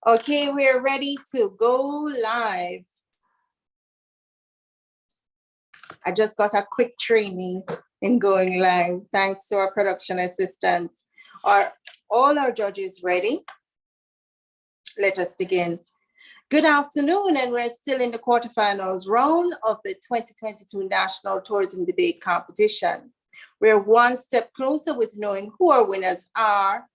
Okay, we're ready to go live. I just got a quick training in going live, thanks to our production assistant. Are all our judges ready? Let us begin. Good afternoon, and we're still in the quarterfinals round of the 2022 National Tourism Debate Competition. We're one step closer with knowing who our winners are,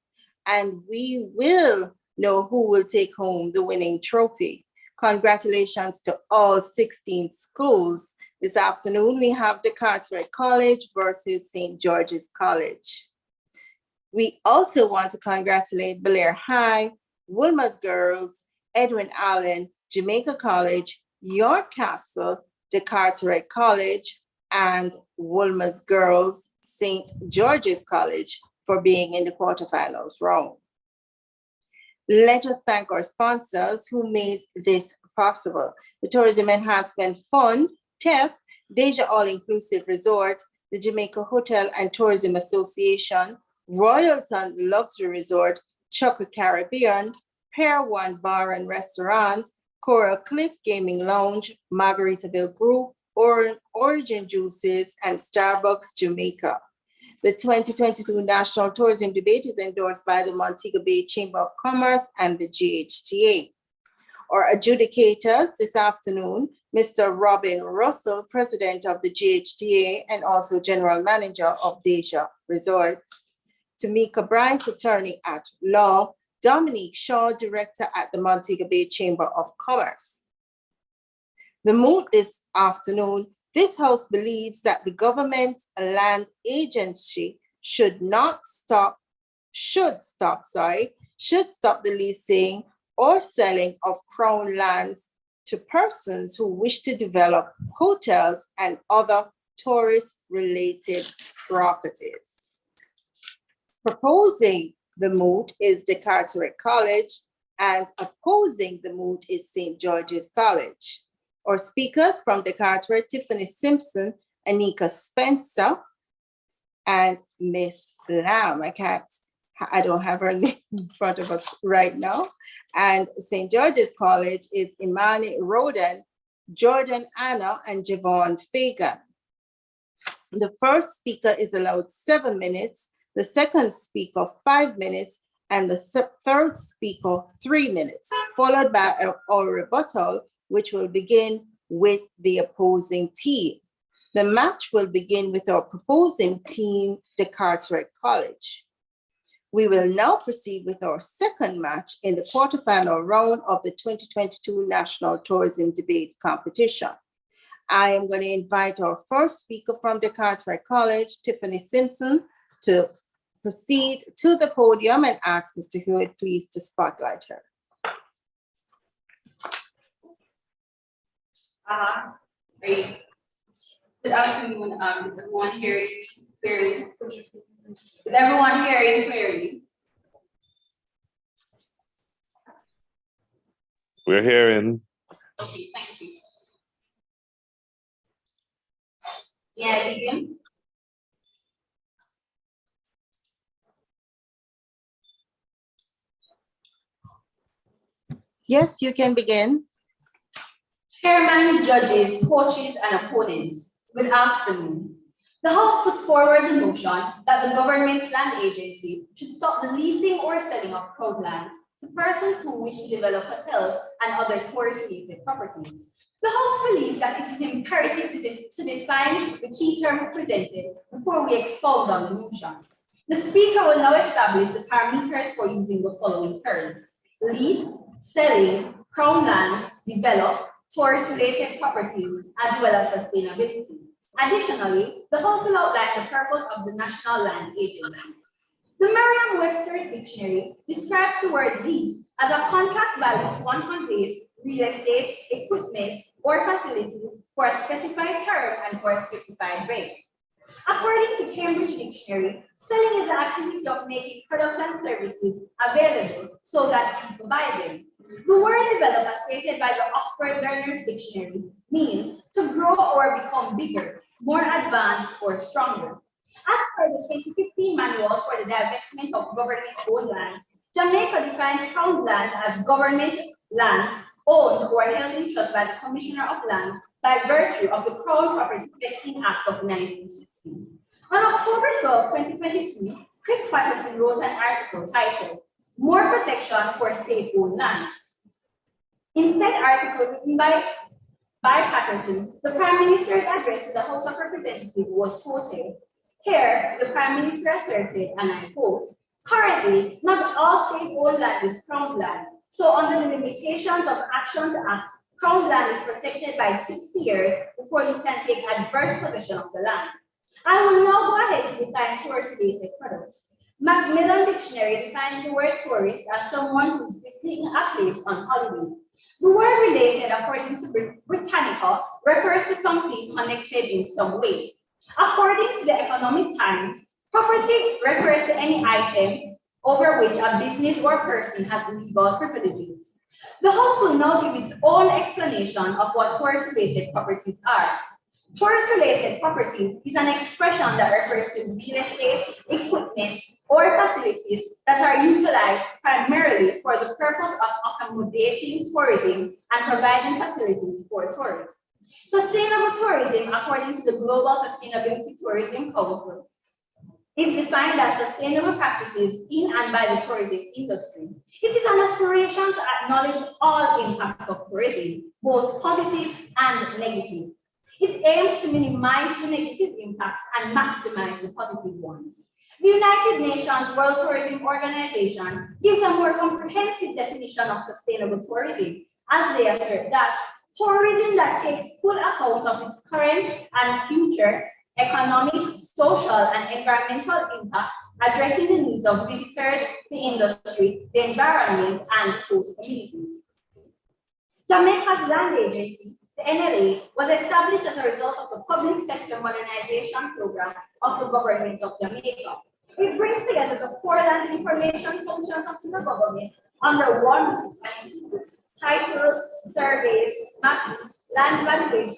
and we will know who will take home the winning trophy. Congratulations to all 16 schools. This afternoon, we have Decarteret College versus St. George's College. We also want to congratulate Belair High, Wilma's Girls, Edwin Allen, Jamaica College, York Castle, Decarteret College, and Wilma's Girls, St. George's College for being in the quarterfinals round. Let us thank our sponsors who made this possible. The Tourism Enhancement Fund, TEF, Deja All-Inclusive Resort, the Jamaica Hotel and Tourism Association, Royalton Luxury Resort, Choco Caribbean, Pier 1 Bar and Restaurant, Coral Cliff Gaming Lounge, Margaritaville Group, Origin Juices, and Starbucks Jamaica. The 2022 National Tourism Debate is endorsed by the Montego Bay Chamber of Commerce and the GHTA. Our adjudicators this afternoon, Mr. Robin Russell, President of the GHTA and also General Manager of Deja Resorts, Tamika Bryce, Attorney at Law, Dominique Shaw, Director at the Montego Bay Chamber of Commerce. The moot this afternoon, this House believes that the government's land agency should stop the leasing or selling of Crown lands to persons who wish to develop hotels and other tourist-related properties. Proposing the moot is Decarteret College, and opposing the moot is St. George's College. Our speakers from Decarteret, Tiffany Simpson, Anika Spencer, and Miss Lamb. I don't have her name in front of us right now. And St. George's College is Imani Roden, Jordan Anna, and Javon Fagan. The first speaker is allowed 7 minutes, the second speaker 5 minutes, and the third speaker 3 minutes, followed by our rebuttal, which will begin with the opposing team. The match will begin with our proposing team, Decarteret College. We will now proceed with our second match in the quarterfinal round of the 2022 National Tourism Debate Competition. I am going to invite our first speaker from Decarteret College, Tiffany Simpson, to proceed to the podium and ask Mr. Hewitt, please, to spotlight her. Great. Good afternoon, everyone hearing me clearly? Is everyone hearing clearly? We're hearing. Okay, thank you. May I begin? Yes, you can begin. Chairman, judges, coaches, and opponents, good afternoon. The House puts forward the notion that the government's land agency should stop the leasing or selling of Crown lands to persons who wish to develop hotels and other tourist-related properties. The House believes that it is imperative to define the key terms presented before we expound on the motion. The Speaker will now establish the parameters for using the following terms: lease, selling, Crown lands, develop, tourist-related properties, as well as sustainability. Additionally, the House will outline the purpose of the National Land Agency. The Merriam-Webster's Dictionary describes the word lease as a contract by which one conveys real estate, equipment, or facilities for a specified term and for a specified rate. According to Cambridge Dictionary, selling is the activity of making products and services available so that people buy them. The word develop, as stated by the Oxford Learner's Dictionary, means to grow or become bigger, more advanced, or stronger. As per the 2015 Manual for the Divestment of Government-Owned Lands, Jamaica defines crown land as government lands owned or held in trust by the Commissioner of Lands by virtue of the Crown Property Vesting Act of 1960. On October 12, 2022, Chris Patterson wrote an article titled "More Protection for State-Owned Lands." In said article written by Patterson, the Prime Minister's address to the House of Representatives was quoted. Here, the Prime Minister asserted, and I quote, "Currently, not all state-owned land is crown land. So under the Limitations of Actions Act, crown land is protected by 60 years before you can take adverse possession of the land." I will now go ahead to define tourist-related products. Macmillan Dictionary defines the word tourist as someone who is visiting a place on holiday. The word related, according to Britannica, refers to something connected in some way. According to the Economic Times, property refers to any item over which a business or person has legal privileges. The House will now give its own explanation of what tourist-related properties are. Tourist-related properties is an expression that refers to real estate, equipment, or facilities that are utilized primarily for the purpose of accommodating tourism and providing facilities for tourists. Sustainable tourism, according to the Global Sustainability Tourism Council, is defined as sustainable practices in and by the tourism industry. It is an aspiration to acknowledge all impacts of tourism, both positive and negative. It aims to minimize the negative impacts and maximize the positive ones. The United Nations World Tourism Organization gives a more comprehensive definition of sustainable tourism, as they assert that tourism that takes full account of its current and future economic, social, and environmental impacts, addressing the needs of visitors, the industry, the environment, and host communities. Jamaica's land agency, the NLA, was established as a result of the public sector modernization program of the government of Jamaica. It brings together the core land information functions of the government under one roof and includes titles, surveys, mapping, land valuation,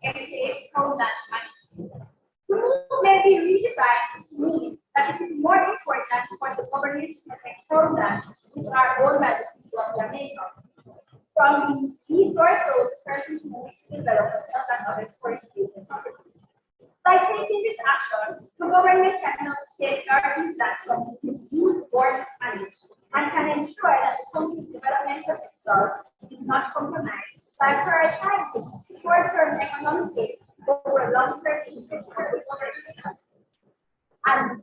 estate, crown land management. The move may be redefined to mean that it is more important for the government to protect crown lands which are owned by the people of Jamaica. From these sources, persons who wish to develop themselves and other tourist-related properties. By taking this action, the government can help safeguard these lands from misuse or mismanaged, and can ensure that the country's developmental sector is not compromised by prioritizing short-term economic gain over long-term interests for the government. And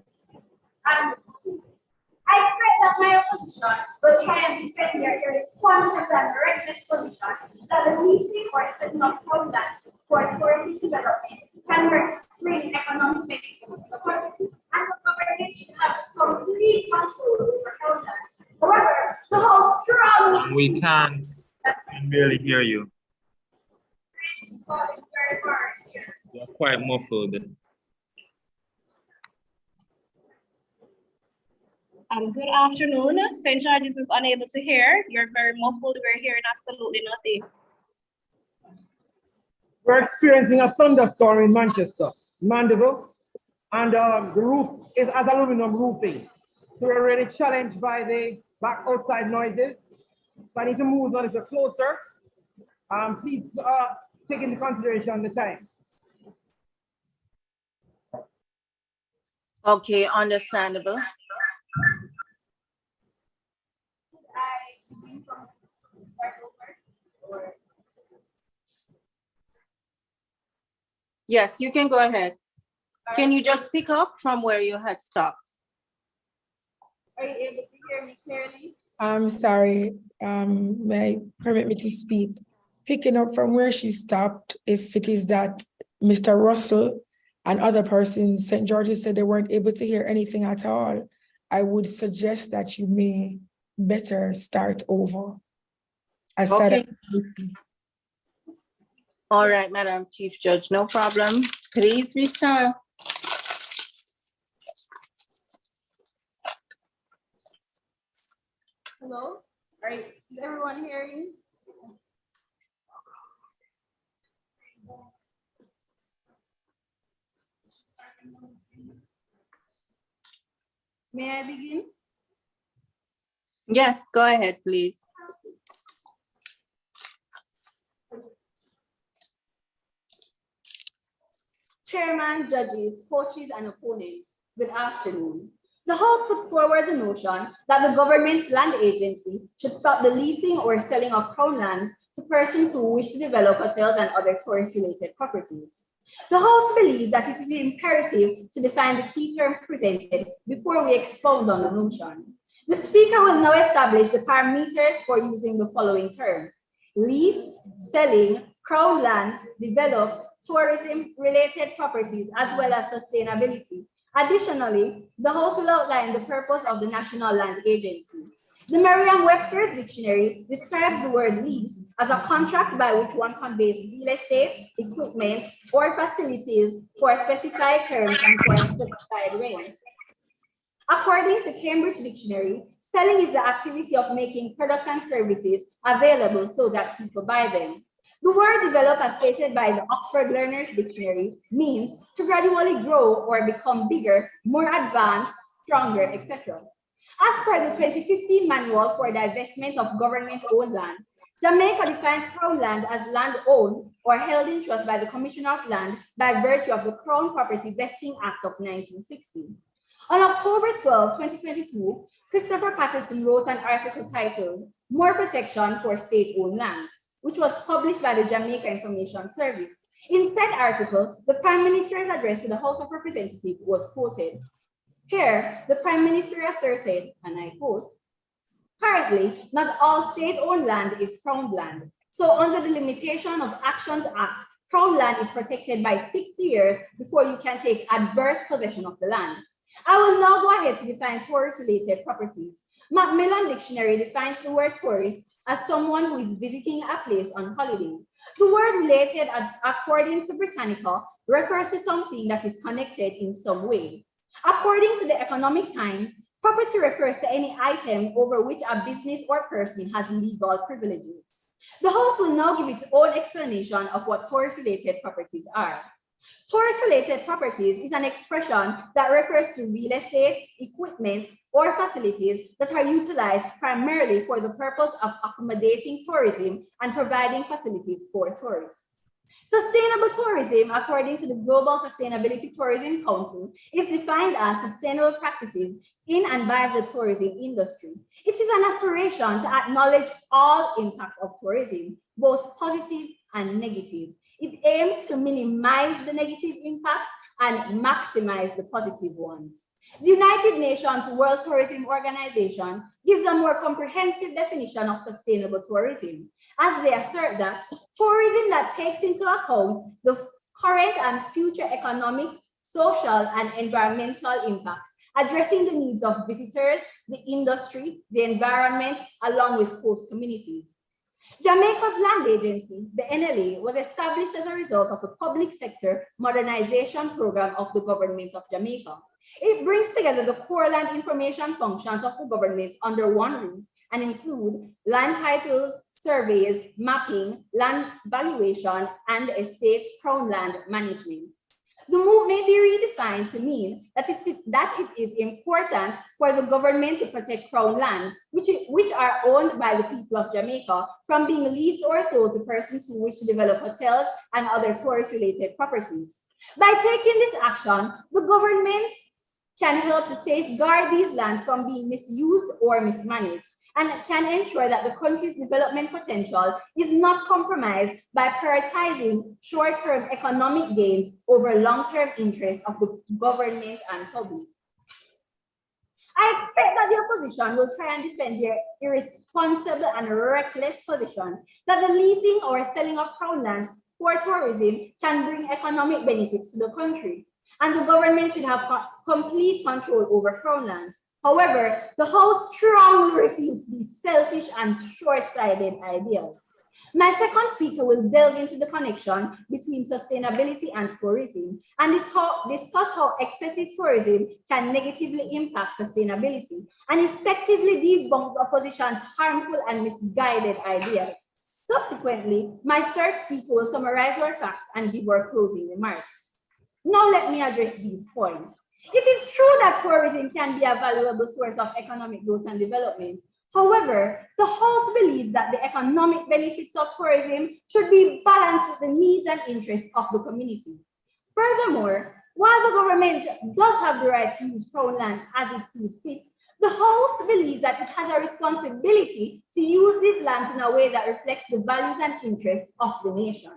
I pray that my opposition will try and defend their irresponsible and reckless position that the leasing or setting up crown land for tourism development can bring economic benefits to the country, and the government should have complete control over crown lands. However, the whole strongly We can barely hear you. You're quite muffled. Good afternoon. St. George's is unable to hear. You're very muffled. We're hearing absolutely nothing. We're experiencing a thunderstorm in Manchester, Mandeville, and the roof is as aluminum roofing. So we're really challenged by the back outside noises. So I need to move a little closer. Please take into consideration the time. Okay, understandable. Yes, you can go ahead. Can you just pick up from where you had stopped? Are you able to hear me clearly? I'm sorry, may permit me to speak. Picking up from where she stopped, if it is that Mr. Russell and other persons, St. George's said they weren't able to hear anything at all, I would suggest that you may better start over. Okay. All right, Madam Chief Judge, no problem. Please restart. Hello? Is everyone hearing? May I begin? Yes, go ahead, please. Chairman, judges, coaches, and opponents, good afternoon. The House puts forward the notion that the government's land agency should stop the leasing or selling of crown lands to persons who wish to develop hotels and other tourist-related properties. The House believes that it is imperative to define the key terms presented before we expound on the notion. The Speaker will now establish the parameters for using the following terms: lease, selling, crown lands, develop, tourism-related properties, as well as sustainability. Additionally, the House will outline the purpose of the National Land Agency. The Merriam-Webster's dictionary describes the word lease as a contract by which one conveys real estate, equipment, or facilities for specified terms and for a specified rent. According to Cambridge Dictionary, selling is the activity of making products and services available so that people buy them. The word develop, as stated by the Oxford Learner's Dictionary, means to gradually grow or become bigger, more advanced, stronger, etc. As per the 2015 Manual for Divestment of Government-Owned Land, Jamaica defines crown land as land owned or held in trust by the Commissioner of Land by virtue of the Crown Property Vesting Act of 1960. On October 12, 2022, Christopher Patterson wrote an article titled "More Protection for State-Owned Lands," which was published by the Jamaica Information Service. In said article, the Prime Minister's address to the House of Representatives was quoted. Here, the Prime Minister asserted, and I quote, "Currently, not all state-owned land is crown land. So under the Limitation of Actions Act, crown land is protected by 60 years before you can take adverse possession of the land." I will now go ahead to define tourist-related properties. Macmillan Dictionary defines the word tourist as someone who is visiting a place on holiday. The word related, according to Britannica, refers to something that is connected in some way. According to the Economic Times, property refers to any item over which a business or person has legal privileges. The House will now give its own explanation of what tourist-related properties are. Tourist-related properties is an expression that refers to real estate, equipment, or facilities that are utilized primarily for the purpose of accommodating tourism and providing facilities for tourists. Sustainable tourism, according to the Global Sustainability Tourism Council, is defined as sustainable practices in and by the tourism industry. It is an aspiration to acknowledge all impacts of tourism, both positive and negative. It aims to minimize the negative impacts and maximize the positive ones. The United Nations World Tourism Organization gives a more comprehensive definition of sustainable tourism, as they assert that tourism that takes into account the current and future economic, social, and environmental impacts, addressing the needs of visitors, the industry, the environment, along with host communities. Jamaica's land agency, the NLA, was established as a result of the public sector modernization program of the government of Jamaica. It brings together the core land information functions of the government under one roof and include land titles, surveys, mapping, land valuation, and estate crown land management. The move may be redefined to mean that it is important for the government to protect crown lands, which are owned by the people of Jamaica, from being leased or sold to persons who wish to develop hotels and other tourist-related properties. By taking this action, the government can help to safeguard these lands from being misused or mismanaged, and can ensure that the country's development potential is not compromised by prioritizing short-term economic gains over long-term interests of the government and public. I expect that the opposition will try and defend their irresponsible and reckless position that the leasing or selling of crown lands for tourism can bring economic benefits to the country, and the government should have complete control over crown lands. However, the House strongly refutes these selfish and short-sighted ideas. My second speaker will delve into the connection between sustainability and tourism and discuss how excessive tourism can negatively impact sustainability and effectively debunk the opposition's harmful and misguided ideas. Subsequently, my third speaker will summarize our facts and give our closing remarks. Now let me address these points. It is true that tourism can be a valuable source of economic growth and development. However, the House believes that the economic benefits of tourism should be balanced with the needs and interests of the community. Furthermore, while the government does have the right to use Crown land as it sees fit, the House believes that it has a responsibility to use these lands in a way that reflects the values and interests of the nation.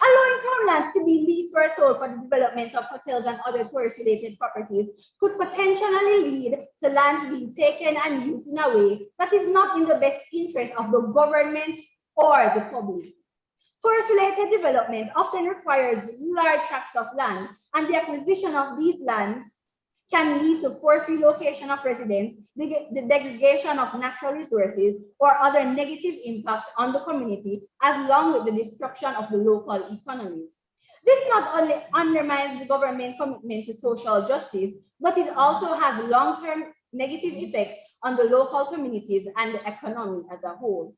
Allowing Crown lands to be leased or sold for the development of hotels and other tourist-related properties could potentially lead to lands being taken and used in a way that is not in the best interest of the government or the public. Tourist-related development often requires large tracts of land, and the acquisition of these lands can lead to forced relocation of residents, the degradation of natural resources, or other negative impacts on the community, along with the destruction of the local economies. This not only undermines the government commitment to social justice, but it also has long-term negative effects on the local communities and the economy as a whole.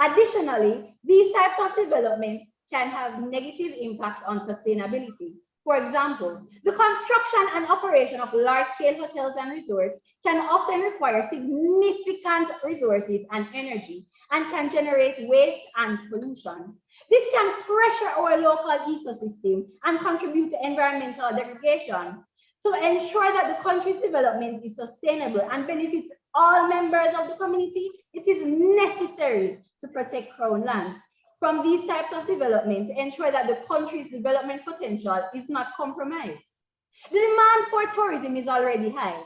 Additionally, these types of development can have negative impacts on sustainability. For example, the construction and operation of large-scale hotels and resorts can often require significant resources and energy and can generate waste and pollution. This can pressure our local ecosystem and contribute to environmental degradation. To ensure that the country's development is sustainable and benefits all members of the community, it is necessary to protect Crown lands from these types of development to ensure that the country's development potential is not compromised. The demand for tourism is already high,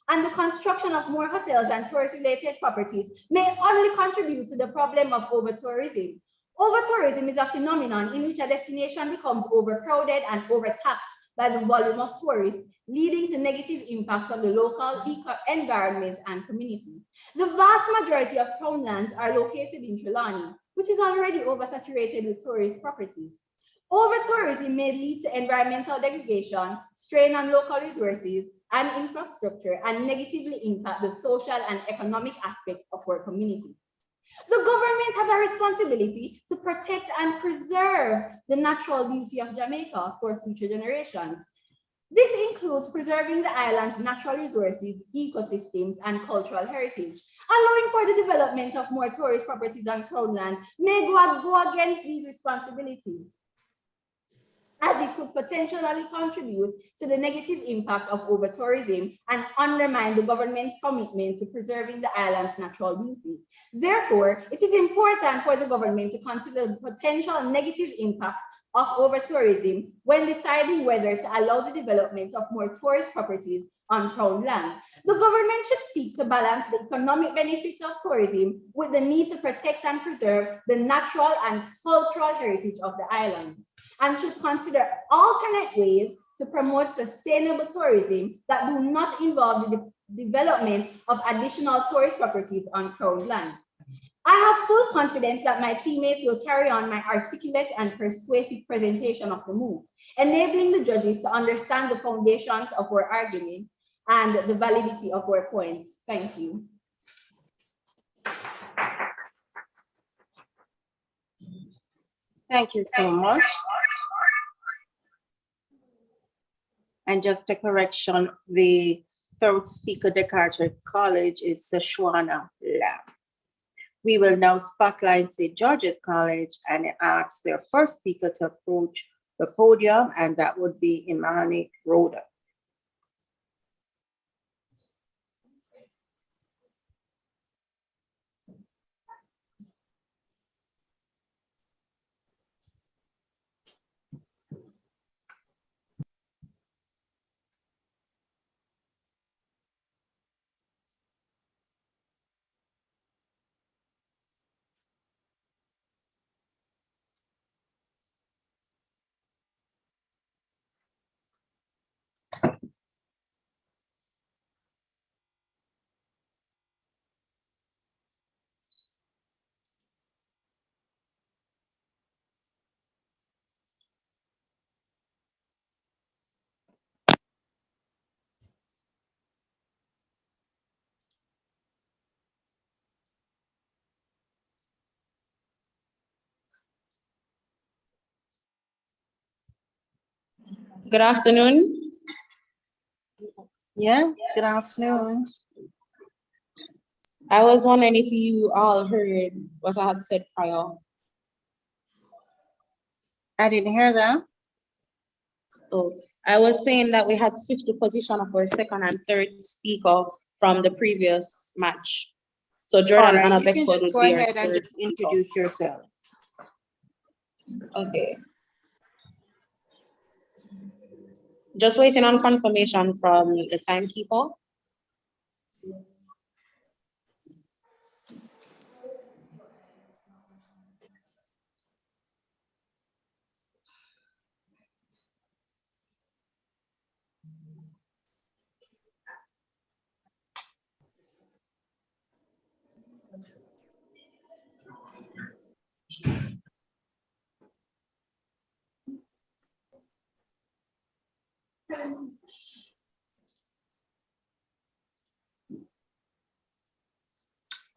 and the construction of more hotels and tourist-related properties may only contribute to the problem of over-tourism. Over-tourism is a phenomenon in which a destination becomes overcrowded and overtaxed by the volume of tourists, leading to negative impacts on the local environment and community. The vast majority of Crown lands are located in Trelawney, which is already oversaturated with tourist properties. Over-tourism may lead to environmental degradation, strain on local resources and infrastructure, and negatively impact the social and economic aspects of our community. The government has a responsibility to protect and preserve the natural beauty of Jamaica for future generations. This includes preserving the island's natural resources, ecosystems, and cultural heritage. Allowing for the development of more tourist properties on Crown land may go against these responsibilities, as it could potentially contribute to the negative impacts of over-tourism and undermine the government's commitment to preserving the island's natural beauty. Therefore, it is important for the government to consider the potential negative impacts of over-tourism when deciding whether to allow the development of more tourist properties on Crown land. The government should seek to balance the economic benefits of tourism with the need to protect and preserve the natural and cultural heritage of the island, and should consider alternate ways to promote sustainable tourism that do not involve the development of additional tourist properties on Crown land. I have full confidence that my teammates will carry on my articulate and persuasive presentation of the moves, enabling the judges to understand the foundations of our argument and the validity of our points. Thank you. Thank you so much. And just a correction, the third speaker, Decarteret College, is Seshwana Lam. We will now spotlight St. George's College and ask their first speaker to approach the podium, and that would be Imani Rhoda. Good afternoon. Yes, good afternoon. I was wondering if you all heard what I had said prior. I didn't hear that. Oh, I was saying that we had switched the position of our second and third speaker from the previous match. So All Jordan right, Anna you can Beckford just would go be our ahead and third just speaker. introduce yourselves. Okay. Just waiting on confirmation from the timekeeper.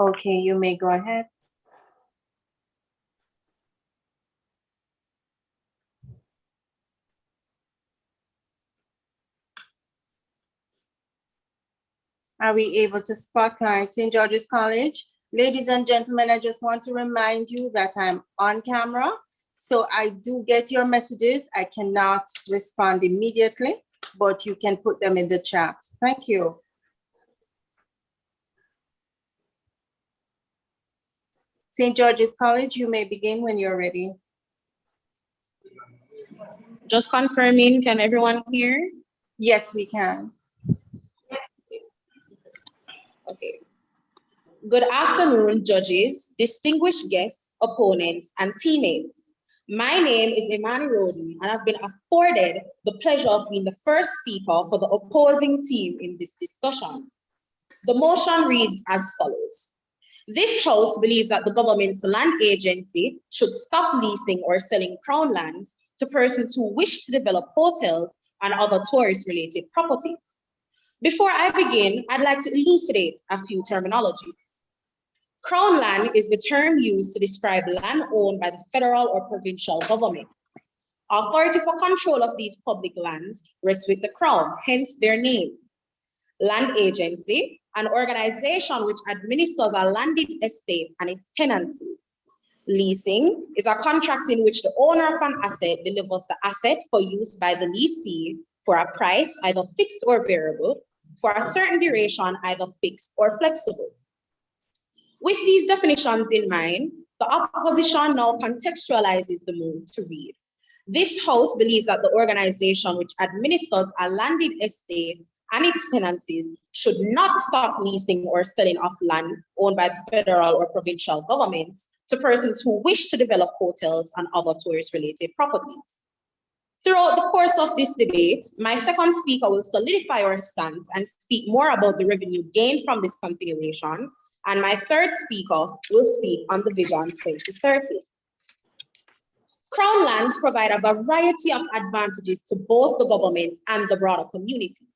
Okay, you may go ahead. Are we able to spotlight St. George's College? Ladies and gentlemen, I just want to remind you that I'm on camera. So I do get your messages. I cannot respond immediately, but you can put them in the chat. Thank you. St. George's College, you may begin when you're ready. Just confirming, can everyone hear? Yes, we can. Okay. Good afternoon, judges, distinguished guests, opponents, and teammates. My name is Imani Rodi, and I've been afforded the pleasure of being the first speaker for the opposing team in this discussion. The motion reads as follows. This House believes that the government's land agency should stop leasing or selling crown lands to persons who wish to develop hotels and other tourist-related properties. Before I begin, I'd like to elucidate a few terminologies. Crown land is the term used to describe land owned by the federal or provincial government. Authority for control of these public lands rests with the Crown, hence their name. Land agency, an organization which administers a landed estate and its tenancies. Leasing is a contract in which the owner of an asset delivers the asset for use by the leasee for a price, either fixed or variable, for a certain duration, either fixed or flexible. With these definitions in mind, the opposition now contextualizes the move to read. This House believes that the organization which administers a landed estate and its tenancies should not stop leasing or selling off land owned by the federal or provincial governments to persons who wish to develop hotels and other tourist-related properties. Throughout the course of this debate, my second speaker will solidify our stance and speak more about the revenue gained from this continuation, and my third speaker will speak on the Vision 2030. Crown lands provide a variety of advantages to both the government and the broader community.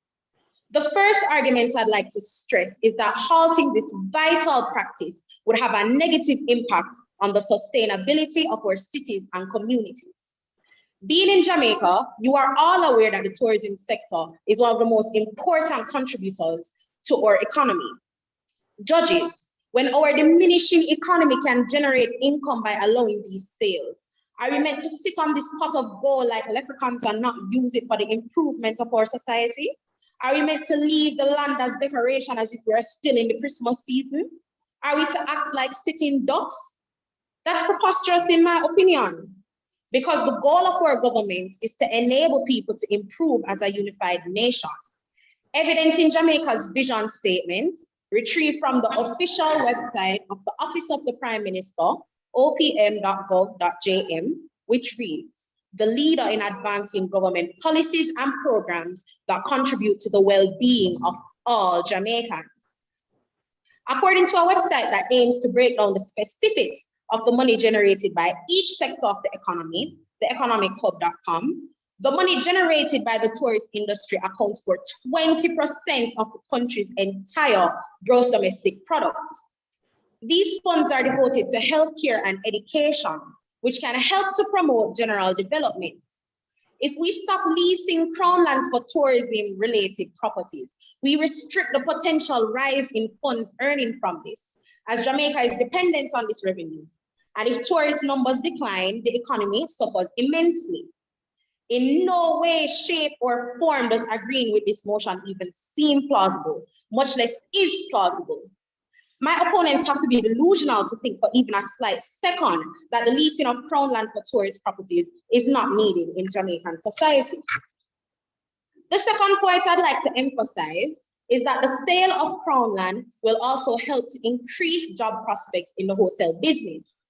The first argument I'd like to stress is that halting this vital practice would have a negative impact on the sustainability of our cities and communities. Being in Jamaica, you are all aware that the tourism sector is one of the most important contributors to our economy. Judges, when our diminishing economy can generate income by allowing these sales, are we meant to sit on this pot of gold like leprechauns and not use it for the improvement of our society? Are we meant to leave the land as decoration as if we're still in the Christmas season? Are we to act like sitting ducks? That's preposterous in my opinion, because the goal of our government is to enable people to improve as a unified nation. Evident in Jamaica's vision statement, retrieved from the official website of the Office of the Prime Minister, opm.gov.jm, which reads, the leader in advancing government policies and programs that contribute to the well-being of all Jamaicans. According to a website that aims to break down the specifics of the money generated by each sector of the economy, theeconomichub.com, the money generated by the tourist industry accounts for 20% of the country's entire gross domestic product. These funds are devoted to healthcare and education, which can help to promote general development. if we stop leasing crown lands for tourism-related properties, we restrict the potential rise in funds earning from this, as Jamaica is dependent on this revenue. And if tourist numbers decline, the economy suffers immensely. In no way, shape, or form does agreeing with this motion even seem plausible, much less is plausible. My opponents have to be delusional to think for even a slight second that the leasing of crown land for tourist properties is not needed in Jamaican society. The second point I'd like to emphasize is that the sale of crown land will also help to increase job prospects in the hotel business.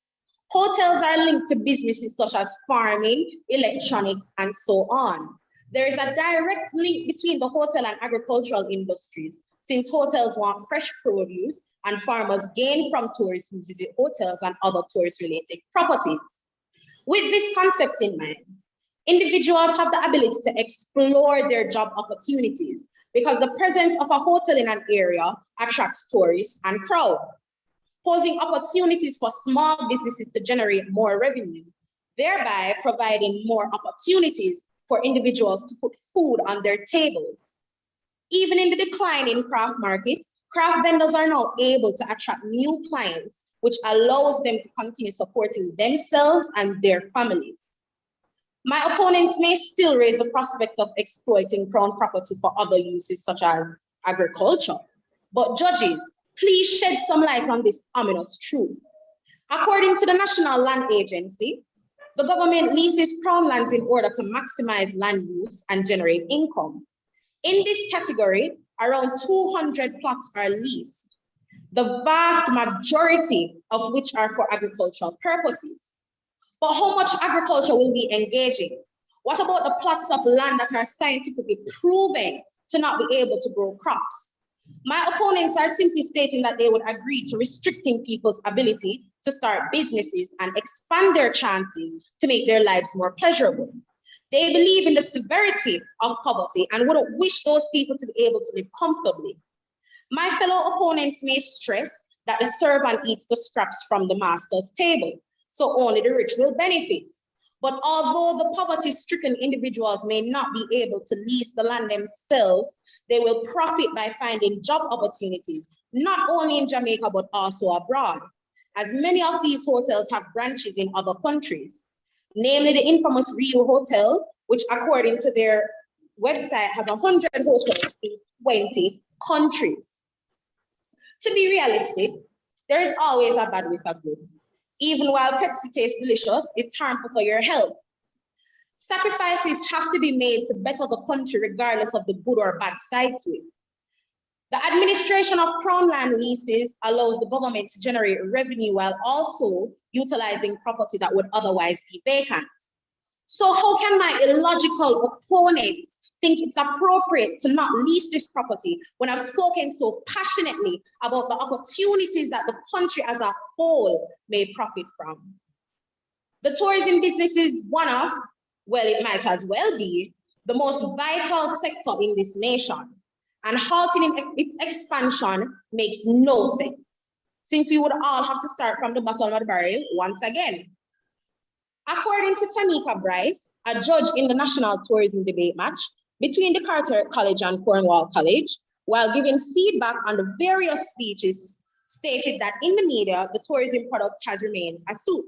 Hotels are linked to businesses such as farming, electronics, and so on. There is a direct link between the hotel and agricultural industries, since hotels want fresh produce and farmers gain from tourists who visit hotels and other tourist-related properties. With this concept in mind, individuals have the ability to explore their job opportunities because the presence of a hotel in an area attracts tourists and crowd, posing opportunities for small businesses to generate more revenue, thereby providing more opportunities for individuals to put food on their tables. Even in the decline in craft markets, craft vendors are now able to attract new clients, which allows them to continue supporting themselves and their families. My opponents may still raise the prospect of exploiting crown property for other uses such as agriculture, but judges, please shed some light on this ominous truth. According to the National Land Agency, the government leases crown lands in order to maximize land use and generate income. In this category, around 200 plots are leased, the vast majority of which are for agricultural purposes. But how much agriculture will be engaging? What about the plots of land that are scientifically proven to not be able to grow crops? My opponents are simply stating that they would agree to restricting people's ability to start businesses and expand their chances to make their lives more pleasurable. They believe in the severity of poverty and wouldn't wish those people to be able to live comfortably. My fellow opponents may stress that the servant eats the scraps from the master's table, so only the rich will benefit. But although the poverty-stricken individuals may not be able to lease the land themselves, they will profit by finding job opportunities, not only in Jamaica, but also abroad, as many of these hotels have branches in other countries, namely the infamous Rio Hotel, which according to their website has 100 hotels in 20 countries. To be realistic, there is always a bad with a good. Even while Pepsi tastes delicious, it's harmful for your health. Sacrifices have to be made to better the country regardless of the good or bad side to it. The administration of crown land leases allows the government to generate revenue while also utilizing property that would otherwise be vacant. So how can my illogical opponents think it's appropriate to not lease this property when I've spoken so passionately about the opportunities that the country as a whole may profit from? The tourism business is one of, well, it might as well be, the most vital sector in this nation, and halting its expansion makes no sense, since we would all have to start from the bottom of the barrel once again. According to Tamika Bryce, a judge in the National Tourism Debate Match between Decarteret College and Cornwall College, while giving feedback on the various speeches, stated that in the media, the tourism product has remained a suit.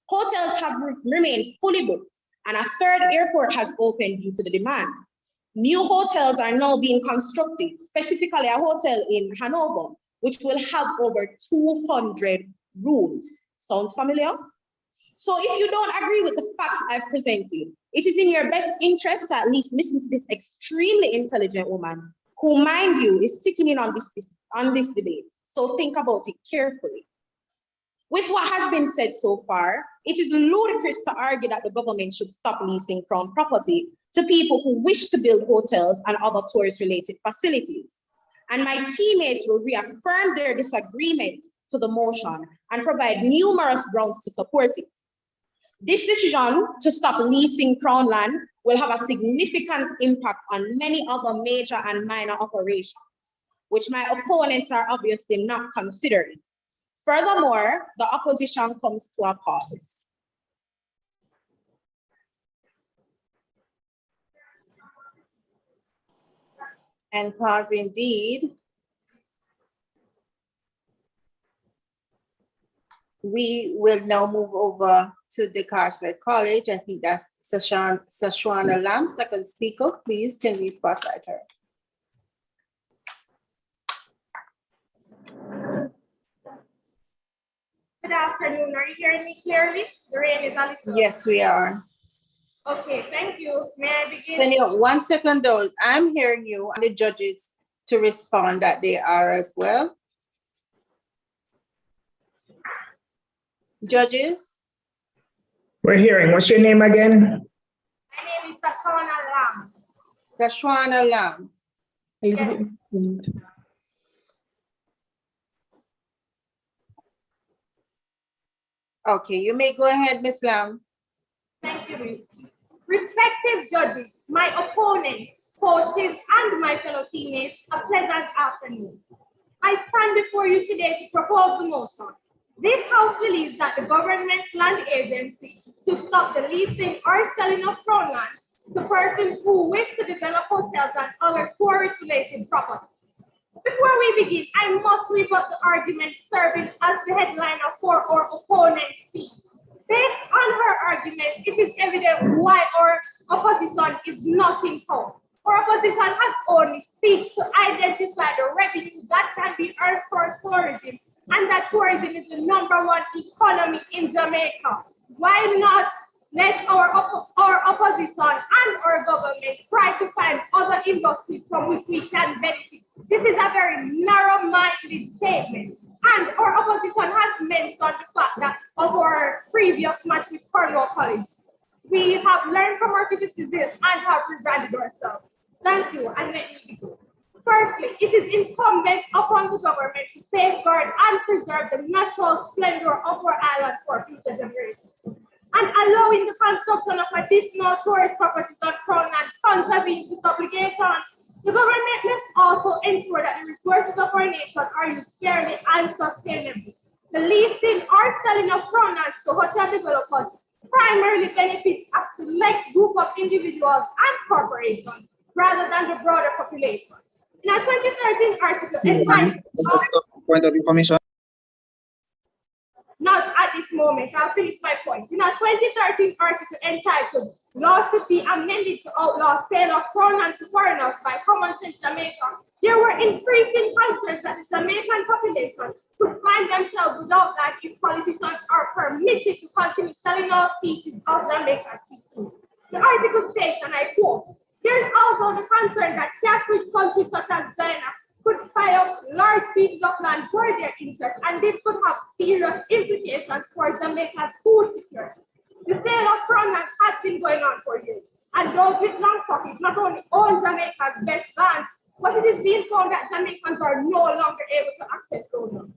Hotels have remained fully booked, and a third airport has opened due to the demand. New hotels are now being constructed, specifically a hotel in Hanover, which will have over 200 rooms. Sounds familiar? So if you don't agree with the facts I've presented, it is in your best interest to at least listen to this extremely intelligent woman, who, mind you, is sitting in on this debate. So think about it carefully. With what has been said so far, it is ludicrous to argue that the government should stop leasing crown property to people who wish to build hotels and other tourist-related facilities. And my teammates will reaffirm their disagreement to the motion and provide numerous grounds to support it. This decision to stop leasing crown land will have a significant impact on many other major and minor operations, which my opponents are obviously not considering. Furthermore, the opposition comes to a pause. And pause indeed. We will now move over to Decarteret College. I think that's Sashwana Lam, second speaker. Please, can we spotlight her? Good afternoon. Are you hearing me clearly? The rain is a little. Yes, we are. Okay, thank you. May I begin? Can you, 1 second though, I'm hearing you and the judges to respond that they are as well. Judges? We're hearing. What's your name again? My name is Sashwana Lam. Sashwana Lam. Elizabeth. Okay, you may go ahead, Ms. Lam. Thank you, Miss. Respective judges, my opponents, coaches, and my fellow teammates, a pleasant afternoon. I stand before you today to propose the motion. This House believes that the government's land agency should stop the leasing or selling of crown lands to persons who wish to develop hotels and other tourist-related properties. Before we begin, I must rebut the argument serving as the headliner for our opponent's speech. Based on her argument, it is evident why our opposition is not in power. Our opposition has only seek to identify the revenue that can be earned for tourism, and that tourism is the #1 economy in Jamaica. Why not let our opposition and our government try to find other industries from which we can benefit? This is a very narrow-minded statement. And our opposition has mentioned the fact that of our previous match with Cornwall College, we have learned from our criticism and have rebranded ourselves. Thank you, and let me begin. Firstly, it is incumbent upon the government to safeguard and preserve the natural splendor of our islands for future generations. And allowing the construction of additional tourist properties on Crown Land contravenes this obligation. The government must also ensure that the resources of our nation are used fairly and sustainably. The leasing or selling of Crown Lands to hotel developers primarily benefits a select group of individuals and corporations rather than the broader population. In a 2013 article entitled, Point of information. not at this moment, I'll finish my point. In a 2013 article entitled, "Law should be amended to outlaw sale of crown lands to foreigners by Common Sense Jamaica," there were increasing concerns that the Jamaican population could find themselves without land if politicians are permitted to continue selling off pieces of Jamaica's history. The article states, and I quote, "There is also the concern that cash-rich countries such as China could buy up large pieces of land for their interests, and this could have serious implications for Jamaica's food security. The sale of crown lands has been going on for years, and those with long pockets not only own Jamaica's best lands, but it is being found that Jamaicans are no longer able to access those lands."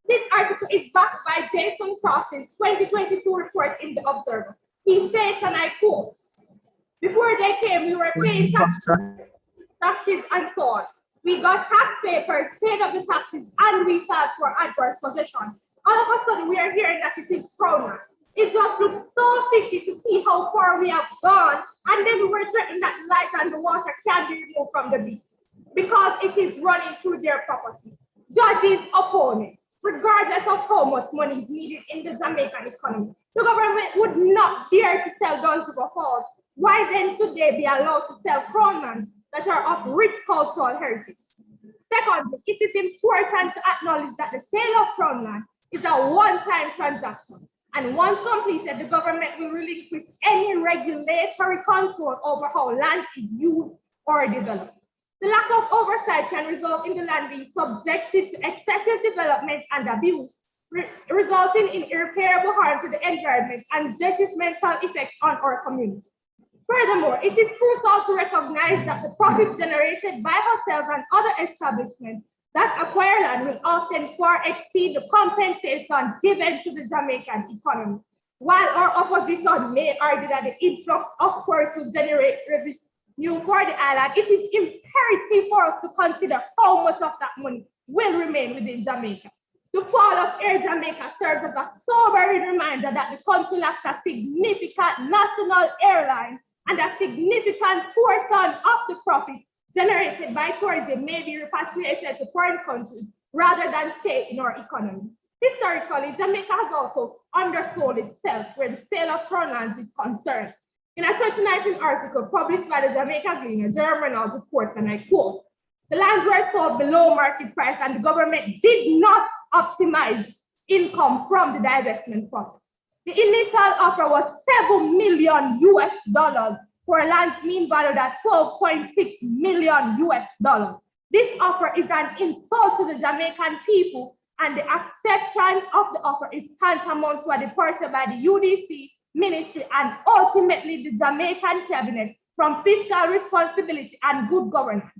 This article is backed by Jason Cross's 2022 report in The Observer. He states, and I quote, "Before they came, we were paying taxes and so on. We got tax papers, paid up the taxes, and we filed for adverse possession. All of a sudden, we are hearing that it is crown land. It just looks so fishy to see how far we have gone, and then we were threatened that the light and the water can be removed from the beach because it is running through their property." Judges, opponents, regardless of how much money is needed in the Jamaican economy, the government would not dare to sell Duns River Falls. Why then should they be allowed to sell crown lands that are of rich cultural heritage? Secondly, it is important to acknowledge that the sale of crown land is a one-time transaction, and once completed, the government will relinquish any regulatory control over how land is used or developed. The lack of oversight can result in the land being subjected to excessive development and abuse, resulting in irreparable harm to the environment and detrimental effects on our community. Furthermore, it is crucial to recognize that the profits generated by hotels and other establishments that acquire land will often far exceed the compensation given to the Jamaican economy. While our opposition may argue that the influx of tourists will generate revenue for the island, it is imperative for us to consider how much of that money will remain within Jamaica. The fall of Air Jamaica serves as a sobering reminder that the country lacks a significant national airline, and a significant portion of the profits generated by tourism may be repatriated to foreign countries rather than stay in our economy. Historically, Jamaica has also undersold itself where the sale of crown lands is concerned. In a 2019 article published by the Jamaica Gleaner, Jerome Reynolds reports, and I quote, "The lands were sold below market price and the government did not optimize income from the divestment process. The initial offer was $7 million for a land mean valued at $12.6 million. This offer is an insult to the Jamaican people, and the acceptance of the offer is tantamount to a departure by the UDC ministry and ultimately the Jamaican cabinet from fiscal responsibility and good governance.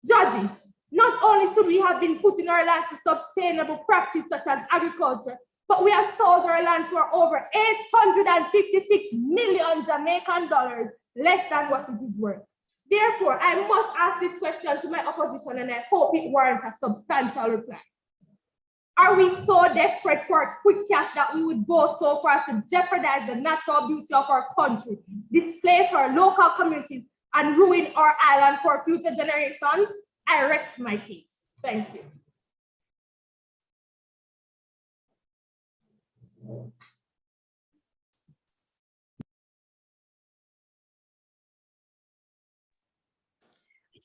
Judges, not only should we have been putting our lands to sustainable practice such as agriculture, but we have sold our land for over 856 million Jamaican dollars, less than what it is worth. Therefore, I must ask this question to my opposition, and I hope it warrants a substantial reply. Are we so desperate for quick cash that we would go so far to jeopardize the natural beauty of our country, displace our local communities, and ruin our island for future generations? I rest my case. Thank you.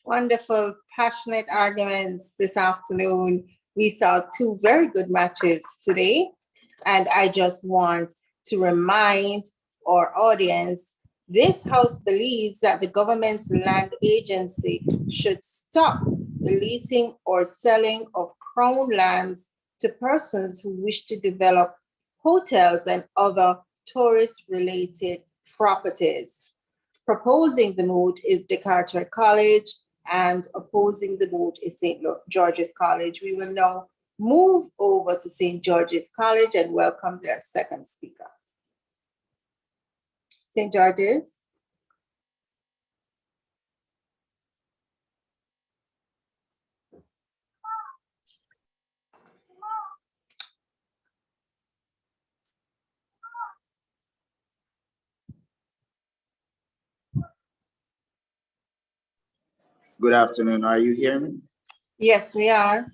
Wonderful, passionate arguments this afternoon. We saw two very good matches today, and I just want to remind our audience, this House believes that the government's land agency should stop the leasing or selling of crown lands to persons who wish to develop hotels and other tourist-related properties. Proposing the moot is Decarteret College, and opposing the moot is St. George's College. We will now move over to St. George's College and welcome their second speaker. St. George's. Good afternoon. Are you hearing me? Yes, we are.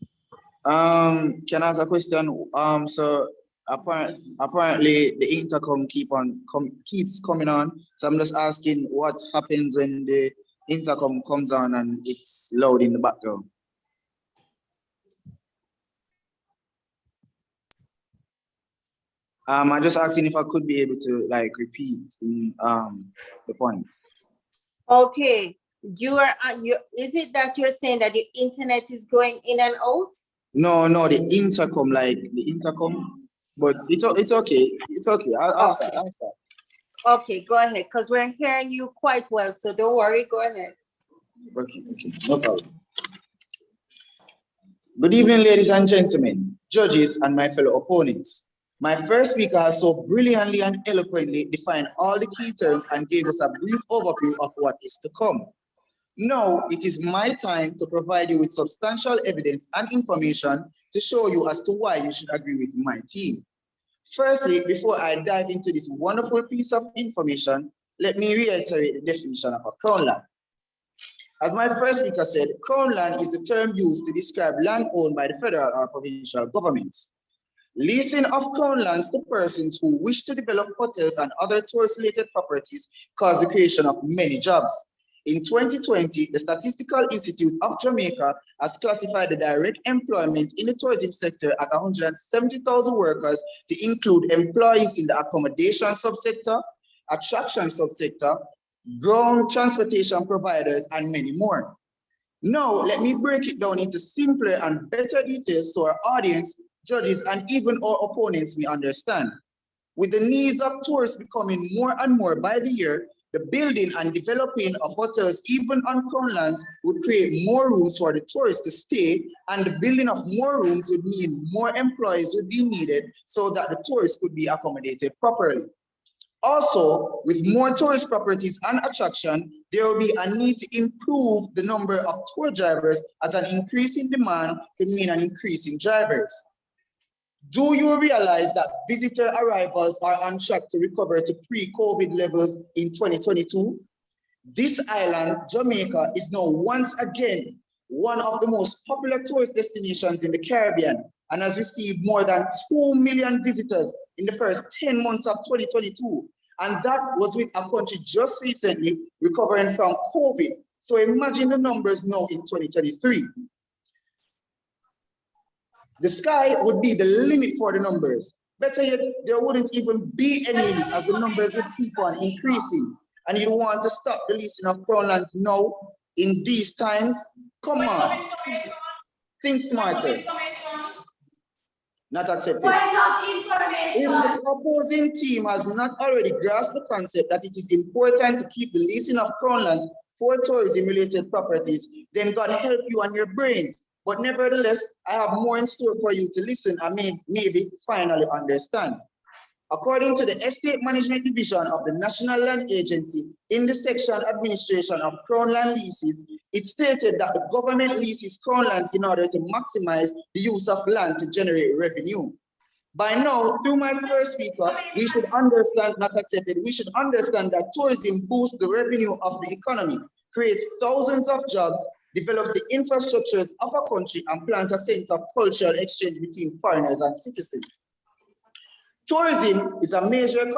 Can I ask a question? So apparently the intercom keeps coming on. So I'm just asking what happens when the intercom comes on and it's loud in the background. I'm just asking if I could be able to like repeat in the point. Okay. Is it that you're saying that your internet is going in and out? No, the intercom, like the intercom, but it's okay. It's okay. I'll start. Okay, go ahead, because we're hearing you quite well, so don't worry, go ahead. Okay, no problem. Good evening, ladies and gentlemen, judges and my fellow opponents. My first speaker has so brilliantly and eloquently defined all the key terms and gave us a brief overview of what is to come. Now, it is my time to provide you with substantial evidence and information to show you as to why you should agree with my team. Firstly, before I dive into this wonderful piece of information, let me reiterate the definition of a crown land. As my first speaker said, crown land is the term used to describe land owned by the federal or provincial governments. Leasing of crown lands to persons who wish to develop hotels and other tourist-related properties caused the creation of many jobs. In 2020, the Statistical Institute of Jamaica has classified the direct employment in the tourism sector at 170,000 workers to include employees in the accommodation subsector, attraction subsector, ground transportation providers, and many more. Now, let me break it down into simpler and better details so our audience, judges, and even our opponents may understand. With the needs of tourists becoming more and more by the year, the building and developing of hotels, even on crown lands, would create more rooms for the tourists to stay, and the building of more rooms would mean more employees would be needed so that the tourists could be accommodated properly. Also, with more tourist properties and attraction, there will be a need to improve the number of tour drivers, as an increase in demand could mean an increase in drivers. Do you realize that visitor arrivals are on track to recover to pre-COVID levels in 2022? This island, Jamaica, is now once again one of the most popular tourist destinations in the Caribbean and has received more than 2 million visitors in the first 10 months of 2022. And that was with a country just recently recovering from COVID. So imagine the numbers now in 2023. The sky would be the limit for the numbers. Better yet, there wouldn't even be any limit as the numbers would keep on increasing. And you want to stop the leasing of crown lands now in these times? Come on, think smarter. Not accepted. If the opposing team has not already grasped the concept that it is important to keep the leasing of crown lands for tourism-related properties, then God help you and your brains. But nevertheless, I have more in store for you to listen and maybe finally understand. According to the Estate Management Division of the National Land Agency, in the section Administration of Crown Land Leases, it stated that the government leases crown lands in order to maximize the use of land to generate revenue. By now, through my first speaker, we should understand, not accepted, we should understand that tourism boosts the revenue of the economy, creates thousands of jobs, develops the infrastructures of a country, and plants a sense of cultural exchange between foreigners and citizens. Tourism is a major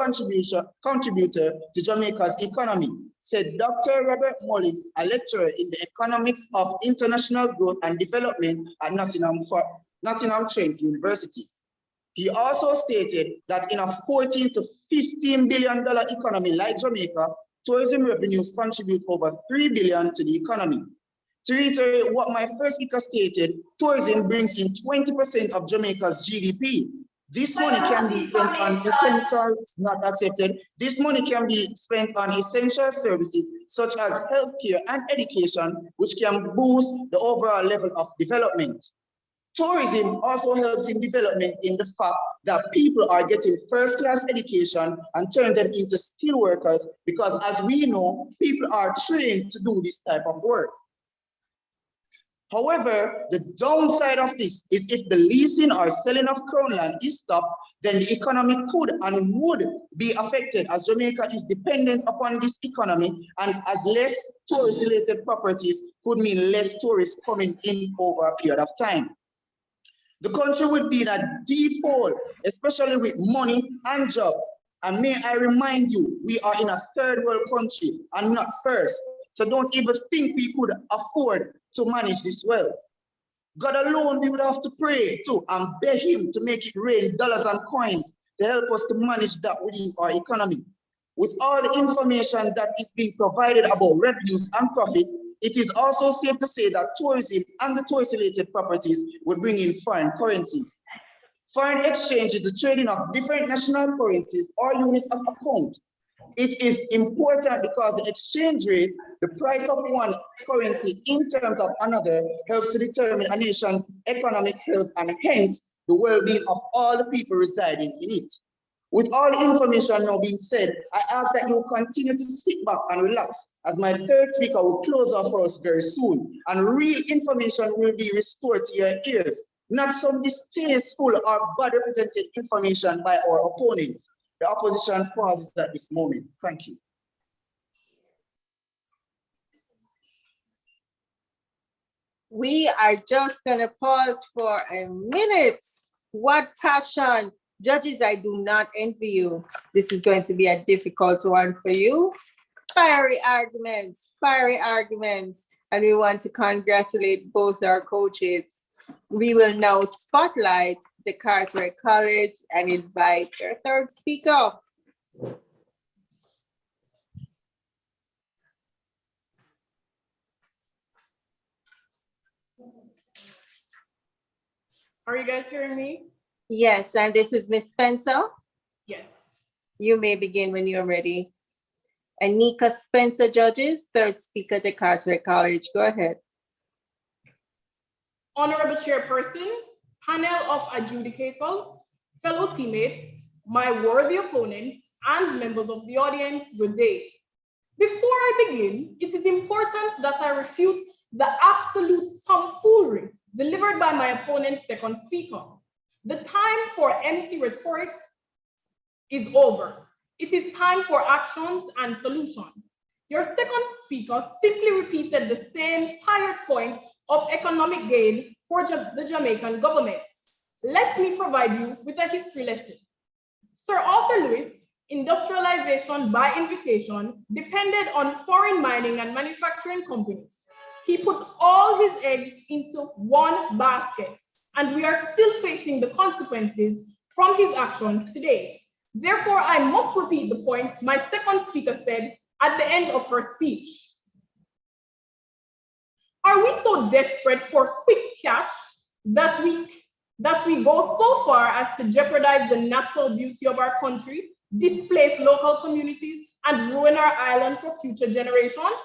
contributor to Jamaica's economy, said Dr. Robert Mullins, a lecturer in the economics of international growth and development at Nottingham Trent University. He also stated that in a $14 to $15 billion economy like Jamaica, tourism revenues contribute over $3 billion to the economy. To reiterate what my first speaker stated, tourism brings in 20% of Jamaica's GDP. This money can be spent on essentials, not accepted. This money can be spent on essential services such as healthcare and education, which can boost the overall level of development. Tourism also helps in development in the fact that people are getting first-class education and turn them into skilled workers because, as we know, people are trained to do this type of work. However, the downside of this is if the leasing or selling of crown land is stopped, then the economy could and would be affected as Jamaica is dependent upon this economy, and as less tourist-related properties could mean less tourists coming in over a period of time. The country would be in a deep hole, especially with money and jobs. And may I remind you, we are in a third world country and not first. So don't even think we could afford to manage this well. God alone, we would have to pray to and beg him to make it rain dollars and coins to help us to manage that within our economy. With all the information that is being provided about revenues and profit, it is also safe to say that tourism and the tourist-related properties would bring in foreign currencies. Foreign exchange is the trading of different national currencies or units of account. It is important because the exchange rate, the price of one currency in terms of another, helps to determine a nation's economic health and hence the well-being of all the people residing in it. With all the information now being said, I ask that you continue to sit back and relax as my third speaker will close off for us very soon, and real information will be restored to your ears, not some distasteful or bad represented information by our opponents. The opposition pauses at this moment. Thank you. We are just gonna pause for a minute. What passion. Judges, I do not envy you. This is going to be a difficult one for you. Fiery arguments. And we want to congratulate both our coaches. We will now spotlight Decarteret College and invite their third speaker. Are you guys hearing me? Yes, and this is Miss Spencer. Yes. You may begin when you're ready. Anika Spencer, judges, third speaker, Decarteret College. Go ahead. Honorable Chairperson, panel of adjudicators, fellow teammates, my worthy opponents, and members of the audience, good day. Before I begin, it is important that I refute the absolute tomfoolery delivered by my opponent's second speaker. The time for empty rhetoric is over. It is time for actions and solutions. Your second speaker simply repeated the same tired point of economic gain for the Jamaican government. Let me provide you with a history lesson. Sir Arthur Lewis, industrialization by invitation, depended on foreign mining and manufacturing companies. He put all his eggs into one basket, and we are still facing the consequences from his actions today. Therefore, I must repeat the point my second speaker said at the end of her speech. Are we so desperate for quick cash that we go so far as to jeopardize the natural beauty of our country, displace local communities, and ruin our island for future generations?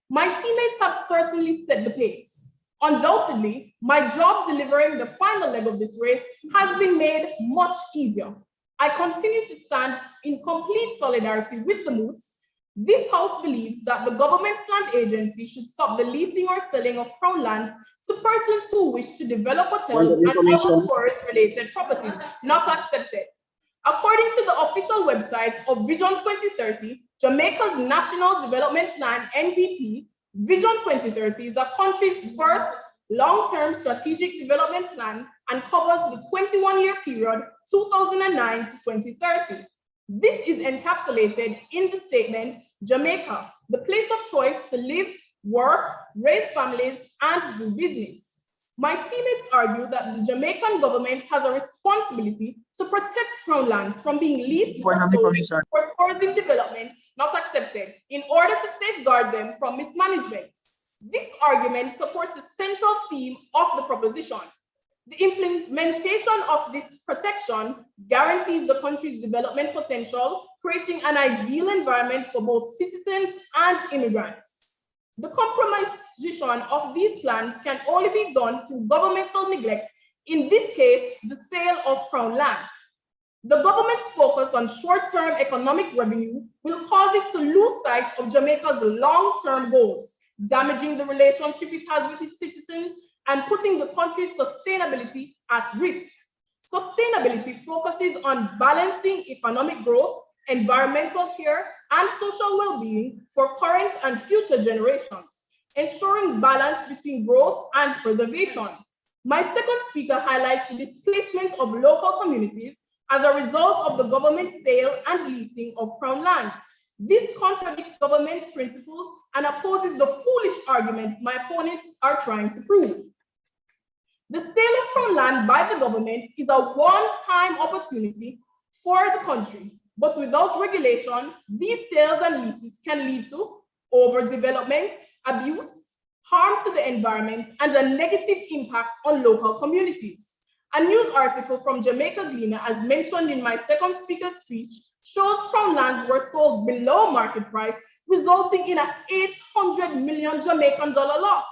My teammates have certainly set the pace. Undoubtedly, my job delivering the final leg of this race has been made much easier. I continue to stand in complete solidarity with the moots. This House believes that the government's land agency should stop the leasing or selling of crown lands to persons who wish to develop hotels and other tourist-related properties, not accepted. According to the official website of Vision 2030, Jamaica's National Development Plan, NDP, Vision 2030 is the country's first long-term strategic development plan and covers the 21-year period 2009 to 2030. This is encapsulated in the statement, Jamaica, the place of choice to live, work, raise families, and do business. My teammates argue that the Jamaican government has a responsibility to protect crown lands from being leased or sold for tourism development not accepted in order to safeguard them from mismanagement. This argument supports the central theme of the proposition. The implementation of this protection guarantees the country's development potential, creating an ideal environment for both citizens and immigrants. The compromission of these plans can only be done through governmental neglect, in this case, the sale of crown land. The government's focus on short-term economic revenue will cause it to lose sight of Jamaica's long-term goals, damaging the relationship it has with its citizens and putting the country's sustainability at risk. Sustainability focuses on balancing economic growth, environmental care, and social well-being for current and future generations, ensuring balance between growth and preservation. My second speaker highlights the displacement of local communities as a result of the government's sale and leasing of crown lands. This contradicts government principles and opposes the foolish arguments my opponents are trying to prove. The sale of crown land by the government is a one-time opportunity for the country, but without regulation, these sales and leases can lead to overdevelopment, abuse, harm to the environment, and a negative impact on local communities. A news article from Jamaica Gleaner, as mentioned in my second speaker's speech, shows crown lands were sold below market price, resulting in an 800 million Jamaican dollar loss.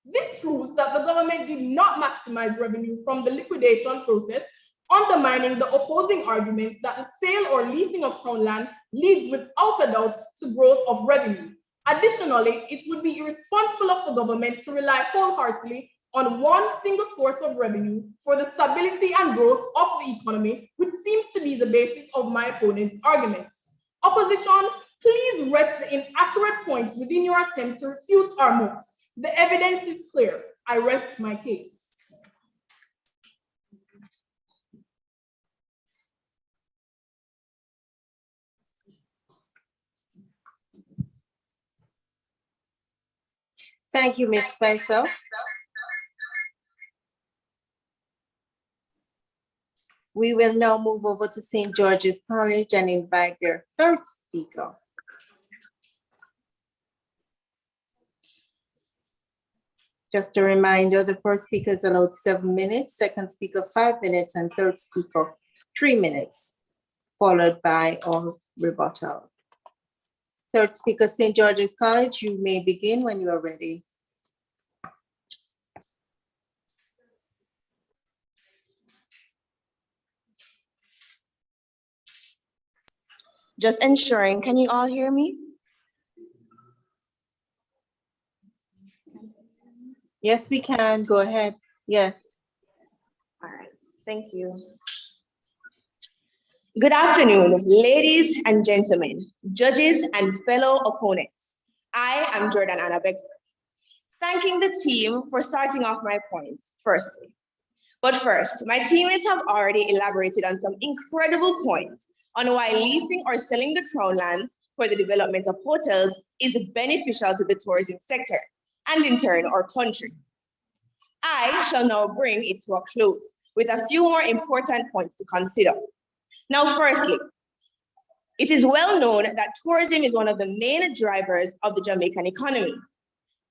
This proves that the government did not maximize revenue from the liquidation process, undermining the opposing arguments that the sale or leasing of crown land leads without a doubt to growth of revenue. Additionally, it would be irresponsible of the government to rely wholeheartedly on one single source of revenue for the stability and growth of the economy, which seems to be the basis of my opponent's arguments. Opposition, please rest the inaccurate points within your attempt to refute our moves. The evidence is clear. I rest my case. Thank you, Ms. Spencer. We will now move over to St. George's College and invite their third speaker. Just a reminder, the first speaker is allowed 7 minutes, second speaker 5 minutes, and third speaker 3 minutes, followed by our rebuttal. Third speaker, St. George's College, you may begin when you are ready. Just ensuring, can you all hear me? Yes, we can. Go ahead. Yes. All right, thank you. Good afternoon, ladies and gentlemen, judges and fellow opponents. I am Jordan Anna Beckford, thanking the team for starting off my points firstly. But first, my teammates have already elaborated on some incredible points on why leasing or selling the crown lands for the development of hotels is beneficial to the tourism sector and in turn our country. I shall now bring it to a close with a few more important points to consider. Now, firstly, it is well known that tourism is one of the main drivers of the Jamaican economy.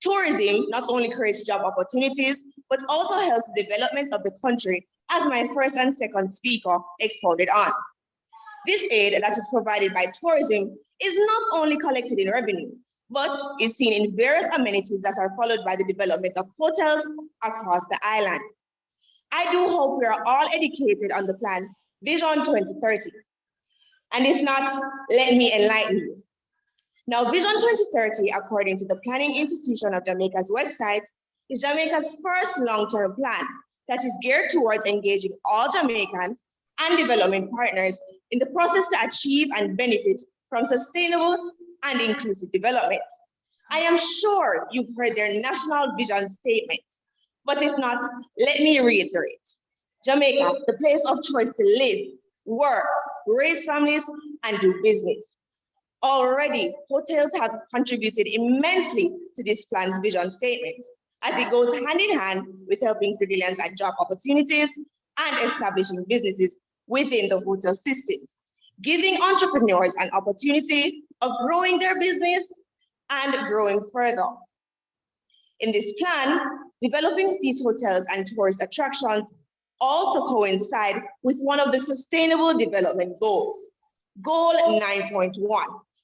Tourism not only creates job opportunities, but also helps the development of the country, as my first and second speaker expounded on. This aid that is provided by tourism is not only collected in revenue, but is seen in various amenities that are followed by the development of hotels across the island. I do hope we are all educated on the plan Vision 2030. And if not, let me enlighten you. Now, Vision 2030, according to the Planning Institution of Jamaica's website, is Jamaica's first long-term plan that is geared towards engaging all Jamaicans and development partners in the process to achieve and benefit from sustainable and inclusive development. I am sure you've heard their national vision statement, but if not, let me reiterate. Jamaica, the place of choice to live, work, raise families, and do business. Already, hotels have contributed immensely to this plan's vision statement, as it goes hand in hand with helping civilians at job opportunities and establishing businesses within the hotel systems, giving entrepreneurs an opportunity of growing their business and growing further. In this plan, developing these hotels and tourist attractions also coincide with one of the Sustainable Development Goals, Goal 9.1.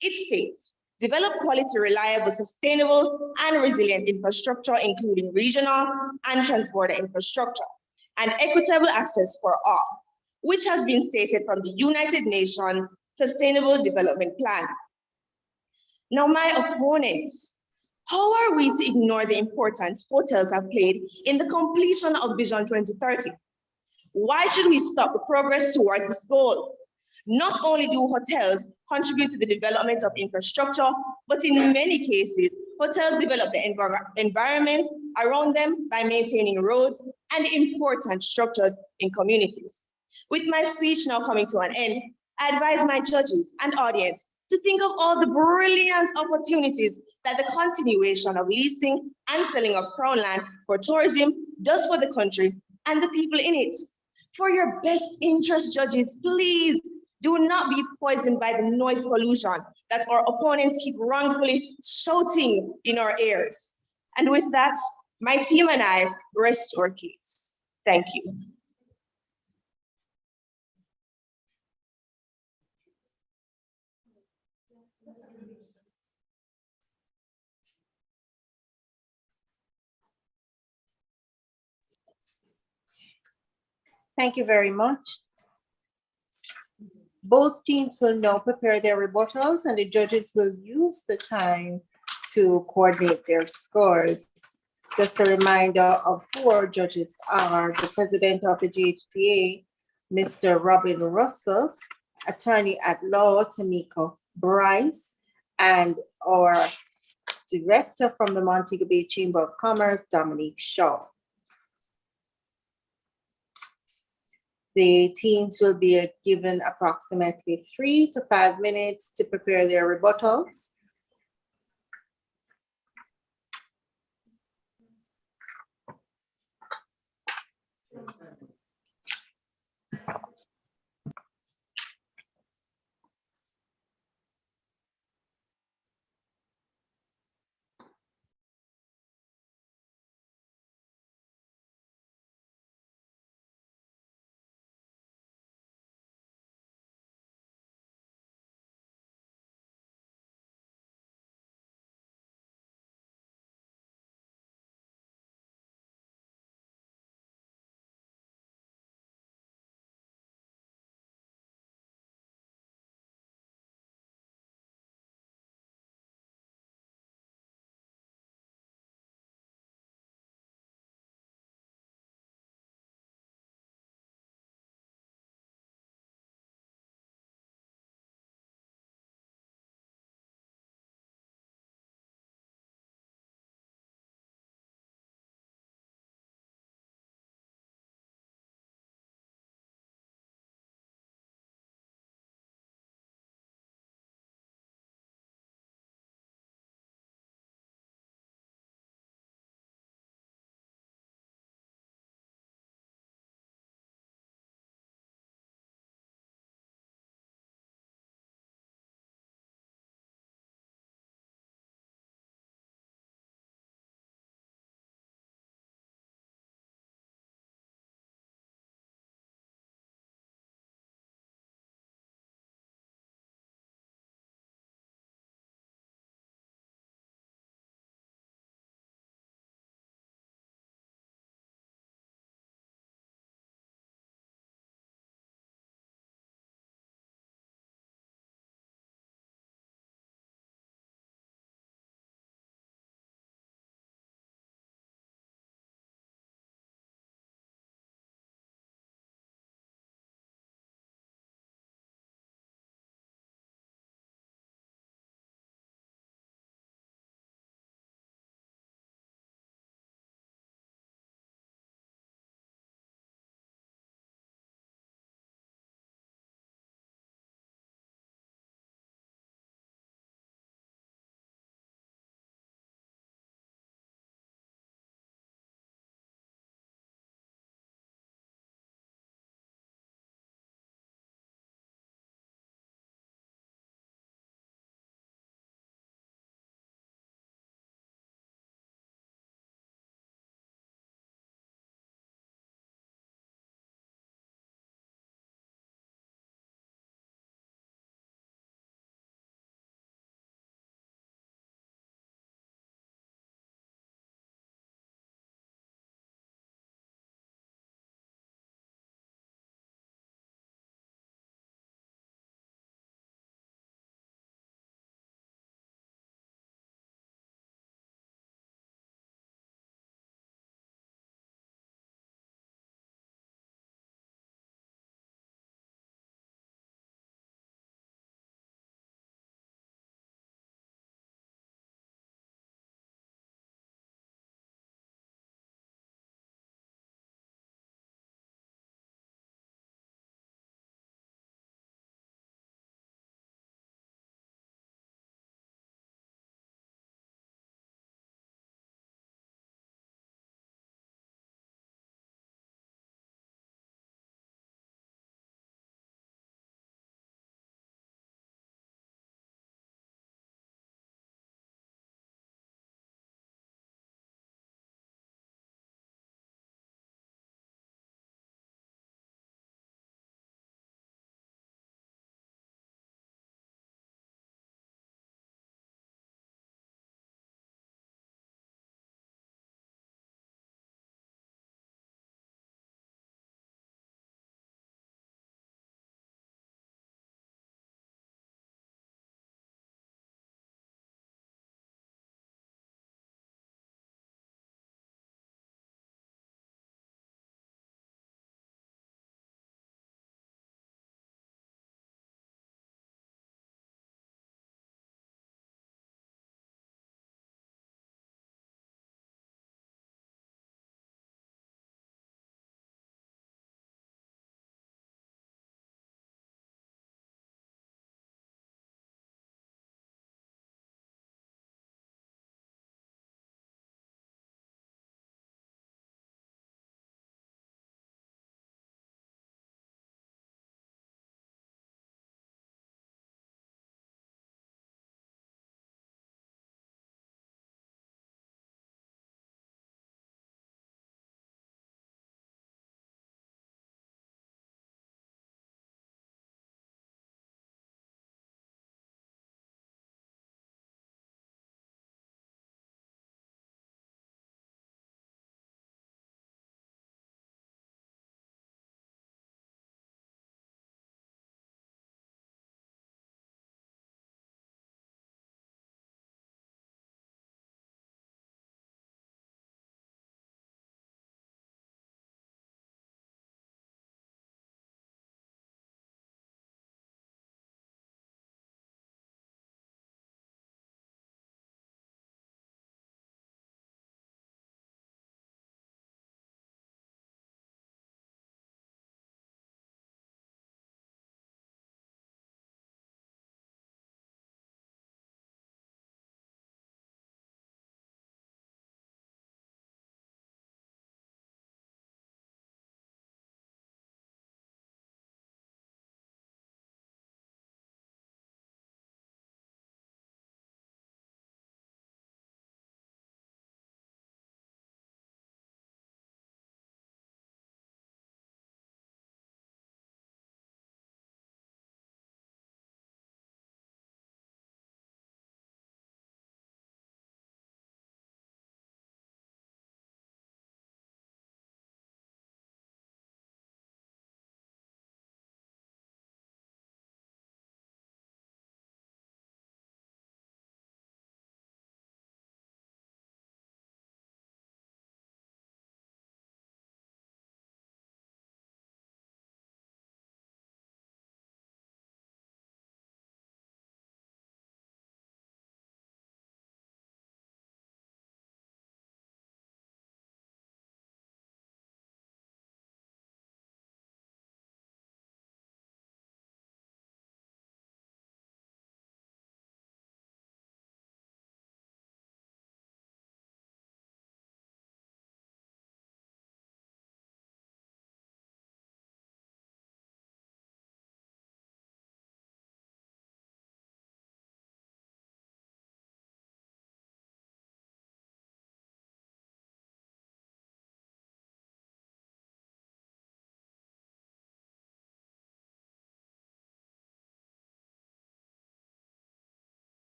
It states, develop quality, reliable, sustainable, and resilient infrastructure, including regional and transborder infrastructure, and equitable access for all, which has been stated from the United Nations Sustainable Development Plan. Now, my opponents, how are we to ignore the importance hotels have played in the completion of Vision 2030? Why should we stop the progress towards this goal? Not only do hotels contribute to the development of infrastructure, but in many cases, hotels develop the environment around them by maintaining roads and important structures in communities. With my speech now coming to an end, I advise my judges and audience to think of all the brilliant opportunities that the continuation of leasing and selling of crown land for tourism does for the country and the people in it. For your best interest, judges, please do not be poisoned by the noise pollution that our opponents keep wrongfully shouting in our ears. And with that, my team and I rest our case. Thank you. Thank you very much. Both teams will now prepare their rebuttals and the judges will use the time to coordinate their scores. Just a reminder of who our judges are: the president of the GHTA, Mr. Robin Russell, attorney at law, Tamika Bryce, and our director from the Montego Bay Chamber of Commerce, Dominique Shaw. The teams will be given approximately 3 to 5 minutes to prepare their rebuttals.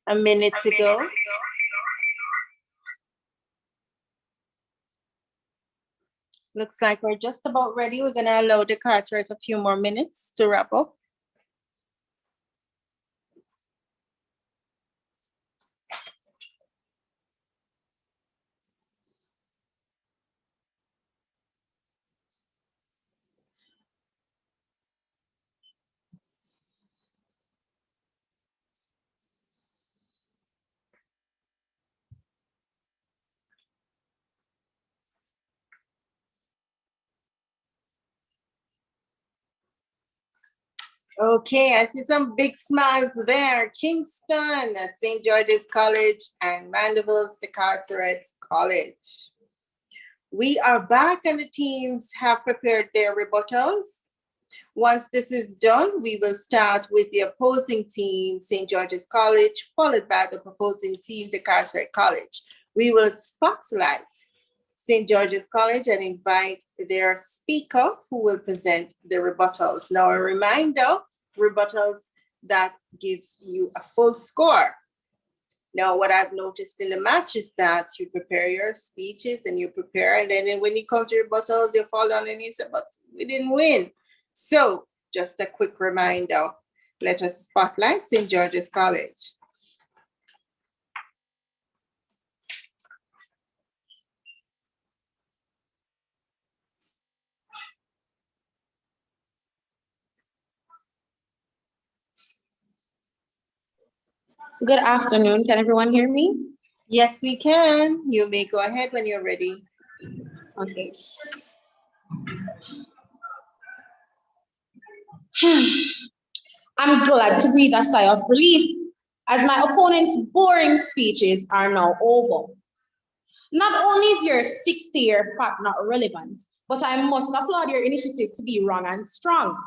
a minute to go. Looks like we're just about ready. We're gonna allow Decarteret a few more minutes to wrap up. Okay, I see some big smiles there. Kingston, St. George's College, and Mandeville's Decarteret College. We are back and the teams have prepared their rebuttals. Once this is done, we will start with the opposing team, St. George's College, followed by the proposing team, Decarteret College. We will spotlight St. George's College and invite their speaker who will present the rebuttals. Now, a reminder, rebuttals that gives you a full score. Now, what I've noticed in the match is that you prepare your speeches and you prepare, and then when you come to rebuttals, you fall down and you say, but we didn't win. So just a quick reminder, let us spotlight St. George's College. Good afternoon. Can everyone hear me? Yes, we can. You may go ahead when you're ready. Okay. I'm glad to breathe a sigh of relief as my opponent's boring speeches are now over. Not only is your 60-year fact not relevant, but I must applaud your initiative to be wrong and strong.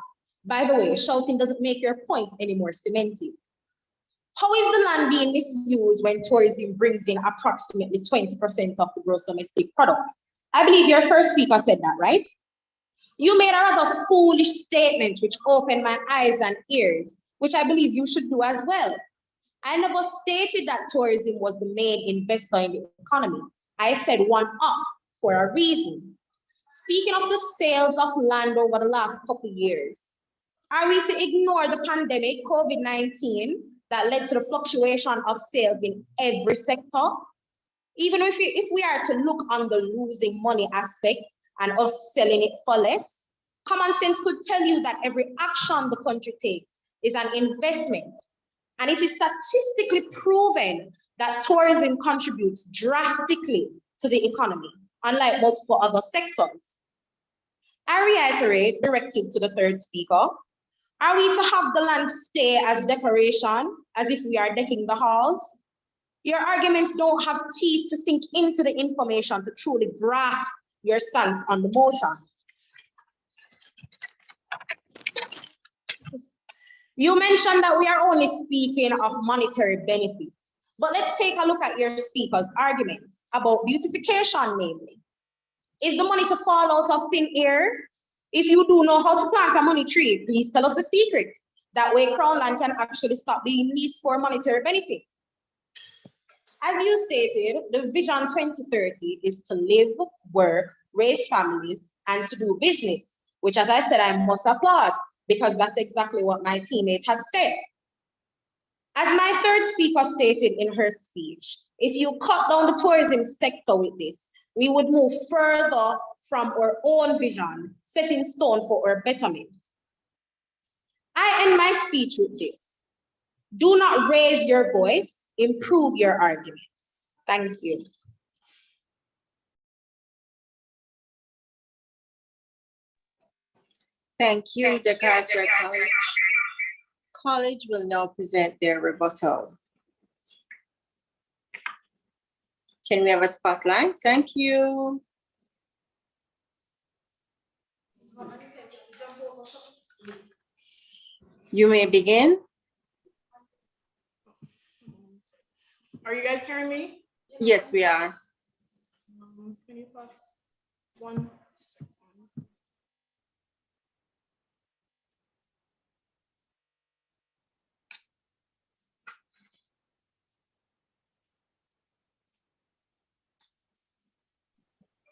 By the way, shouting doesn't make your point any more cemented. How is the land being misused when tourism brings in approximately 20% of the gross domestic product? I believe your first speaker said that, right? You made a rather foolish statement which opened my eyes and ears, which I believe you should do as well. I never stated that tourism was the main investor in the economy. I said one-off for a reason. Speaking of the sales of land over the last couple of years, are we to ignore the pandemic, COVID-19, that led to the fluctuation of sales in every sector? Even if we are to look on the losing money aspect and us selling it for less, common sense could tell you that every action the country takes is an investment. And it is statistically proven that tourism contributes drastically to the economy, unlike multiple other sectors. I reiterate, directed to the third speaker, are we to have the land stay as decoration, as if we are decking the halls? Your arguments don't have teeth to sink into the information to truly grasp your stance on the motion. You mentioned that we are only speaking of monetary benefits, but let's take a look at your speaker's arguments about beautification, namely. Is the money to fall out of thin air? If you do know how to plant a money tree, please tell us the secret. That way Crown Land can actually stop being leased for monetary benefit. As you stated, the Vision 2030 is to live, work, raise families, and to do business, which, as I said, I must applaud, because that's exactly what my teammate had said. As my third speaker stated in her speech, if you cut down the tourism sector with this, we would move further from our own vision, set in stone for our betterment. I end my speech with this. Do not raise your voice, improve your arguments. Thank you. Thank you, Decarteret College. College will now present their rebuttal. Can we have a spotlight? Thank you. You may begin. Are you guys hearing me? Yes, we are. Can you pause 1 second?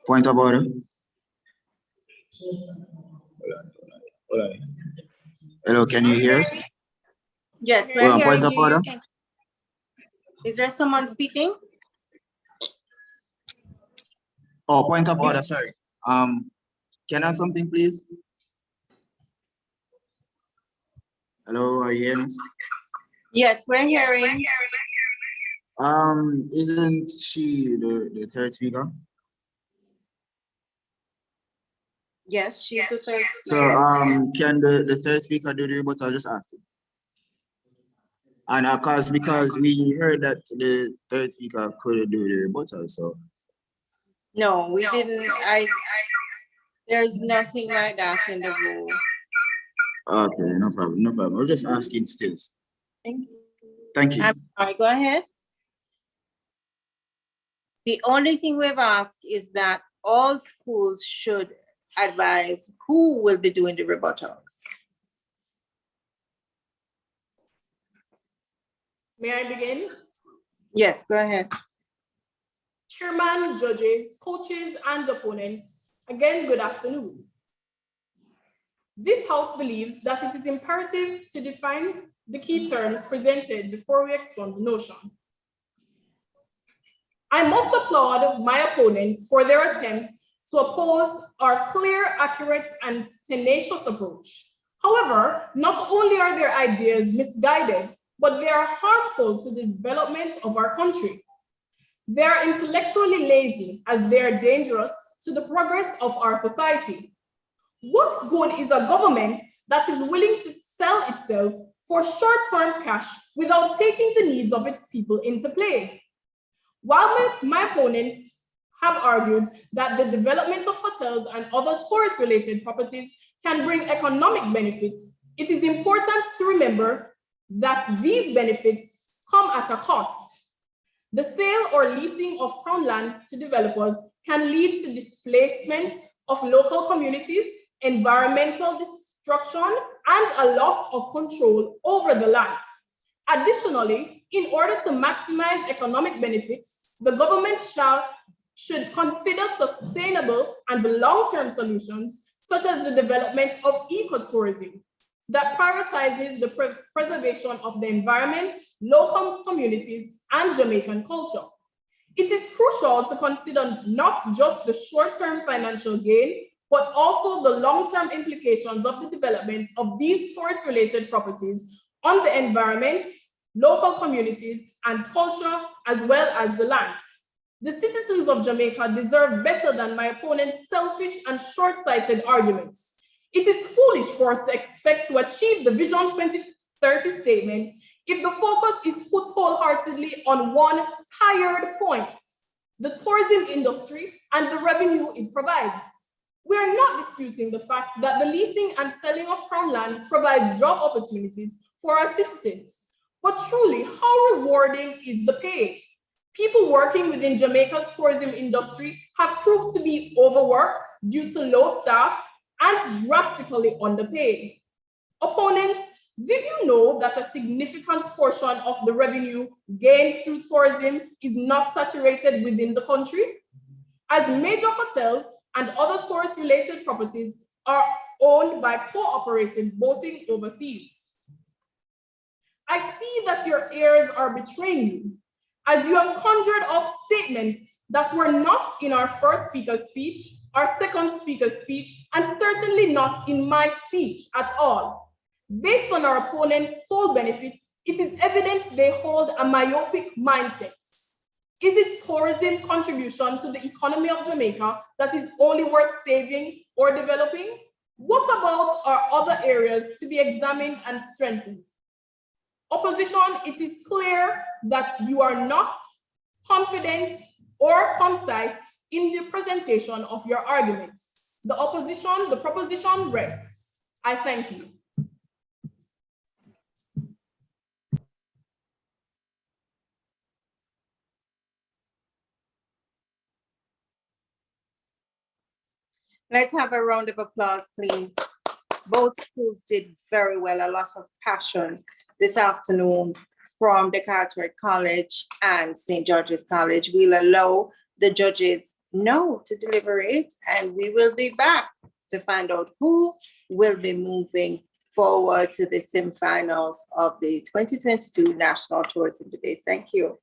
Point of order. Hold on. Hello, can you hear us? Yes, Hold we're on, point hearing of order. you. Is there someone speaking? Oh, point of order, sorry. Can I have something, please? Hello, are you hearing us? Yes, we're hearing. Isn't she the third speaker? Yes, she's the third So, speaker. can the third speaker do the rebuttal? I'll just ask him. And because we heard that the third speaker couldn't do the rebuttal, so. No, we didn't. There's nothing like that in the rule. Okay, no problem, no problem. I was just asking still. Thank you. I'm sorry, go ahead. The only thing we've asked is that all schools should advise who will be doing the rebuttals. May I begin? Yes, go ahead. Chairman, judges, coaches, and opponents, again, good afternoon. This House believes that it is imperative to define the key terms presented before we expound the notion. I must applaud my opponents for their attempt to oppose our clear, accurate, and tenacious approach. However, not only are their ideas misguided, but they are harmful to the development of our country. They are intellectually lazy as they are dangerous to the progress of our society. What good is a government that is willing to sell itself for short-term cash without taking the needs of its people into play? While my opponents have argued that the development of hotels and other tourist-related properties can bring economic benefits, it is important to remember that these benefits come at a cost. The sale or leasing of crown lands to developers can lead to displacement of local communities, environmental destruction, and a loss of control over the land. Additionally, in order to maximize economic benefits, the government should consider sustainable and long-term solutions, such as the development of ecotourism that prioritizes the preservation of the environment, local communities, and Jamaican culture. It is crucial to consider not just the short-term financial gain, but also the long-term implications of the development of these tourist-related properties on the environment, local communities, and culture, as well as the land. The citizens of Jamaica deserve better than my opponent's selfish and short-sighted arguments. It is foolish for us to expect to achieve the Vision 2030 statement if the focus is put wholeheartedly on one tired point, the tourism industry and the revenue it provides. We are not disputing the fact that the leasing and selling of crown lands provides job opportunities for our citizens. But truly, how rewarding is the pay? People working within Jamaica's tourism industry have proved to be overworked due to low staff and drastically underpaid. Opponents, did you know that a significant portion of the revenue gained through tourism is not saturated within the country? As major hotels and other tourist-related properties are owned by cooperative boating overseas. I see that your ears are betraying you, as you have conjured up statements that were not in our first speaker's speech, our second speaker's speech, and certainly not in my speech at all. Based on our opponent's sole benefits, it is evident they hold a myopic mindset. Is it tourism contribution to the economy of Jamaica that is only worth saving or developing? What about our other areas to be examined and strengthened? Opposition, it is clear that you are not confident or concise in the presentation of your arguments. The proposition rests. I thank you. Let's have a round of applause, please. Both schools did very well, a lot of passion this afternoon from Decarteret College and St. George's College. We'll allow the judges no to deliberate, and we will be back to find out who will be moving forward to the semifinals of the 2022 National Tourism Debate. Thank you.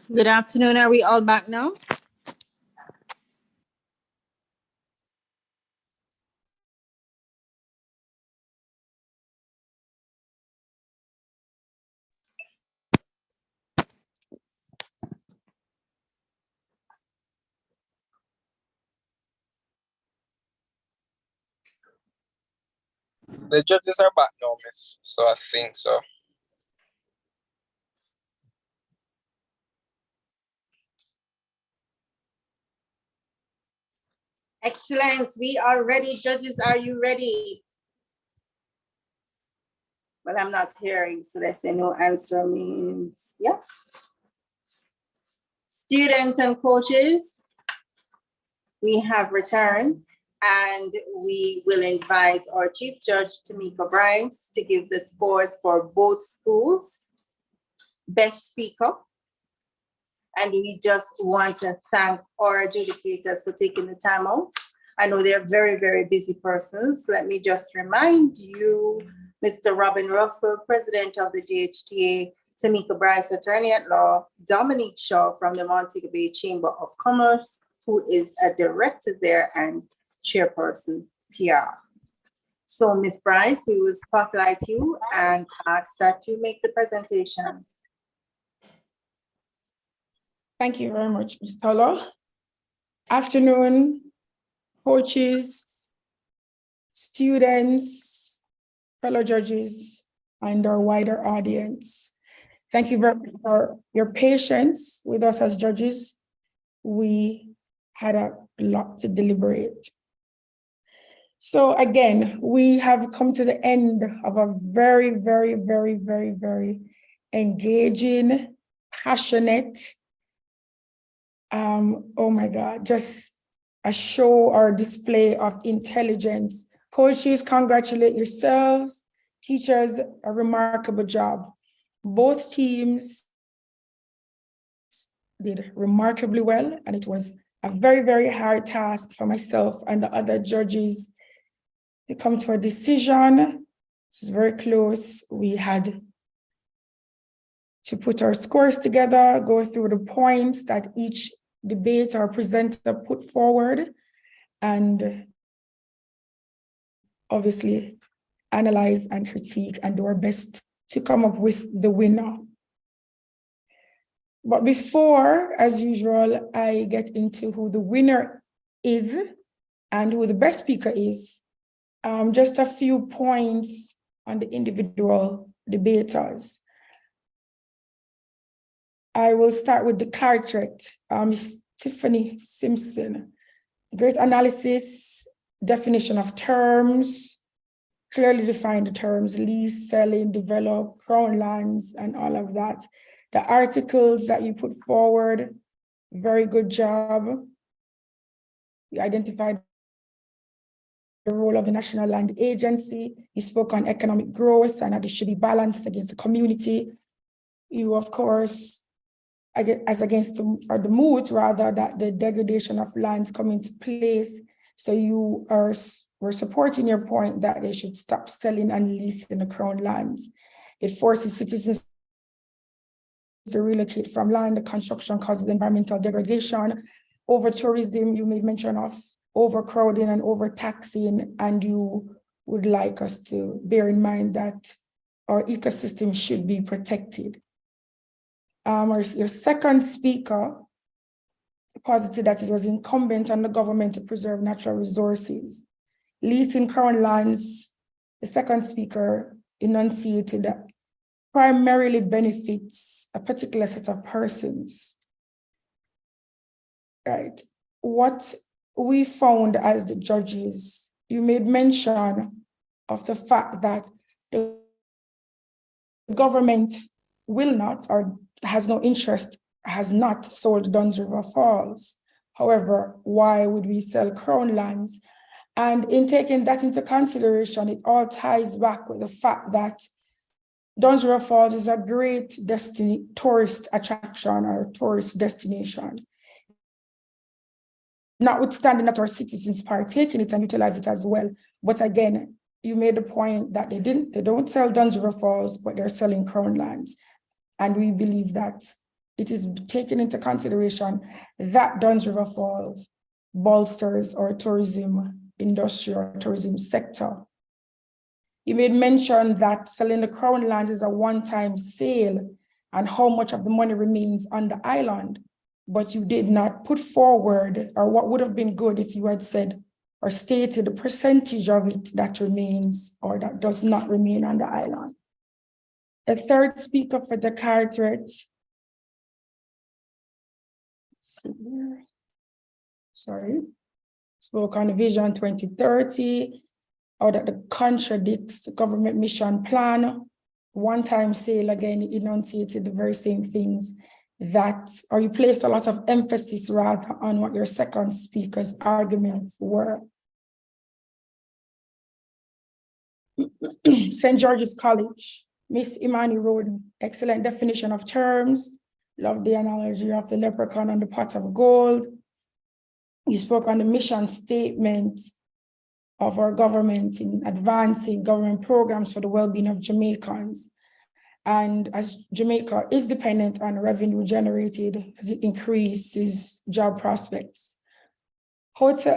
Good afternoon. Are we all back now? The judges are back now, miss. So I think so. Excellent. We are ready. Judges, are you ready? Well, I'm not hearing, so let's say no answer means yes. Students and coaches, we have returned, and we will invite our Chief Judge, Tamika Bryce, to give the scores for both schools. Best speaker. And we just want to thank our adjudicators for taking the time out. I know they're very, very busy persons. Let me just remind you, Mr. Robin Russell, President of the JHTA, Tamika Bryce, Attorney at Law, Dominique Shaw from the Montego Bay Chamber of Commerce, who is a director there and chairperson PR. So Ms. Bryce, we will spotlight you and ask that you make the presentation. Thank you very much, Ms. Tolo. Afternoon, coaches, students, fellow judges, and our wider audience. Thank you very much for your patience with us as judges. We had a lot to deliberate. So again, we have come to the end of a very, very, very, very, very engaging, passionate, oh my God, just a show or display of intelligence. Coaches, congratulate yourselves. Teachers, a remarkable job. Both teams did remarkably well, and it was a very, very hard task for myself and the other judges to come to a decision. This is very close. We had to put our scores together, go through the points that each debate or presenter put forward, and obviously analyze and critique and do our best to come up with the winner. But before, as usual, I get into who the winner is and who the best speaker is, just a few points on the individual debaters. I will start with Decarteret, Tiffany Simpson. Great analysis, definition of terms, clearly defined the terms, lease, selling, develop, crown lands, and all of that. The articles that you put forward, very good job. You identified the role of the National Land Agency. You spoke on economic growth and that it should be balanced against the community. You, of course, as against the mood, rather, that the degradation of lands come into place. So you were supporting your point that they should stop selling and leasing the crown lands. It forces citizens to relocate from land. The construction causes environmental degradation. Over tourism, you made mention of overcrowding and overtaxing, and you would like us to bear in mind that our ecosystem should be protected. Your second speaker posited that it was incumbent on the government to preserve natural resources. Leasing crown lands, the second speaker enunciated that primarily benefits a particular set of persons. Right. What we found as the judges, you made mention of the fact that the government will not or has no interest, has not sold Duns River Falls. However, why would we sell crown lands? And in taking that into consideration, it all ties back with the fact that Duns River Falls is a great tourist attraction or tourist destination. Notwithstanding that our citizens partake in it and utilize it as well. But again, you made the point that they don't sell Duns River Falls, but they're selling crown lands. And we believe that it is taken into consideration that Duns River Falls bolsters our tourism industry or tourism sector. You made mention that selling the Crown lands is a one-time sale and how much of the money remains on the island, but you did not put forward, or what would have been good if you had said or stated the percentage of it that remains or that does not remain on the island. The third speaker for Decarteret, spoke on the Vision 2030, or that it contradicts the government mission plan. One-time sale, again, enunciated the very same things that, or you placed a lot of emphasis rather on what your second speaker's arguments were. St. George's College, Miss Imani Roden, excellent definition of terms. Love the analogy of the leprechaun and the pot of gold. You spoke on the mission statement of our government in advancing government programs for the well-being of Jamaicans. And as Jamaica is dependent on revenue generated as it increases job prospects.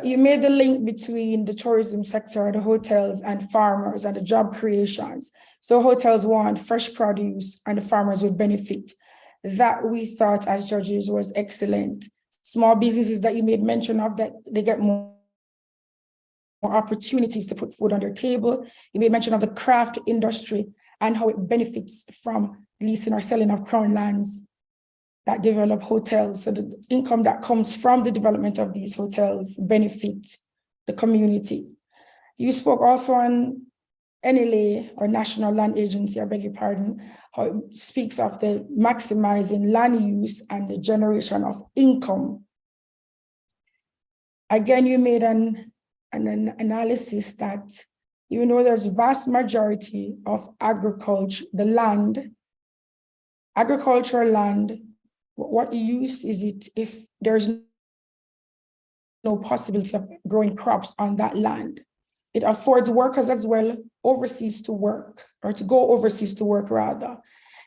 You made the link between the tourism sector, the hotels and farmers and the job creations. So hotels want fresh produce and the farmers would benefit. That we thought as judges was excellent. Small businesses that you made mention of, that they get more opportunities to put food on their table. You made mention of the craft industry and how it benefits from leasing or selling of Crown lands that develop hotels. So the income that comes from the development of these hotels benefit the community. You spoke also on NLA, or National Land Agency, I beg your pardon, how it speaks of the maximizing land use and the generation of income. Again, you made an analysis that even though there's vast majority of agriculture, the land, agricultural land, what use is it if there's no possibility of growing crops on that land? It affords workers as well overseas to work, or to go overseas to work rather.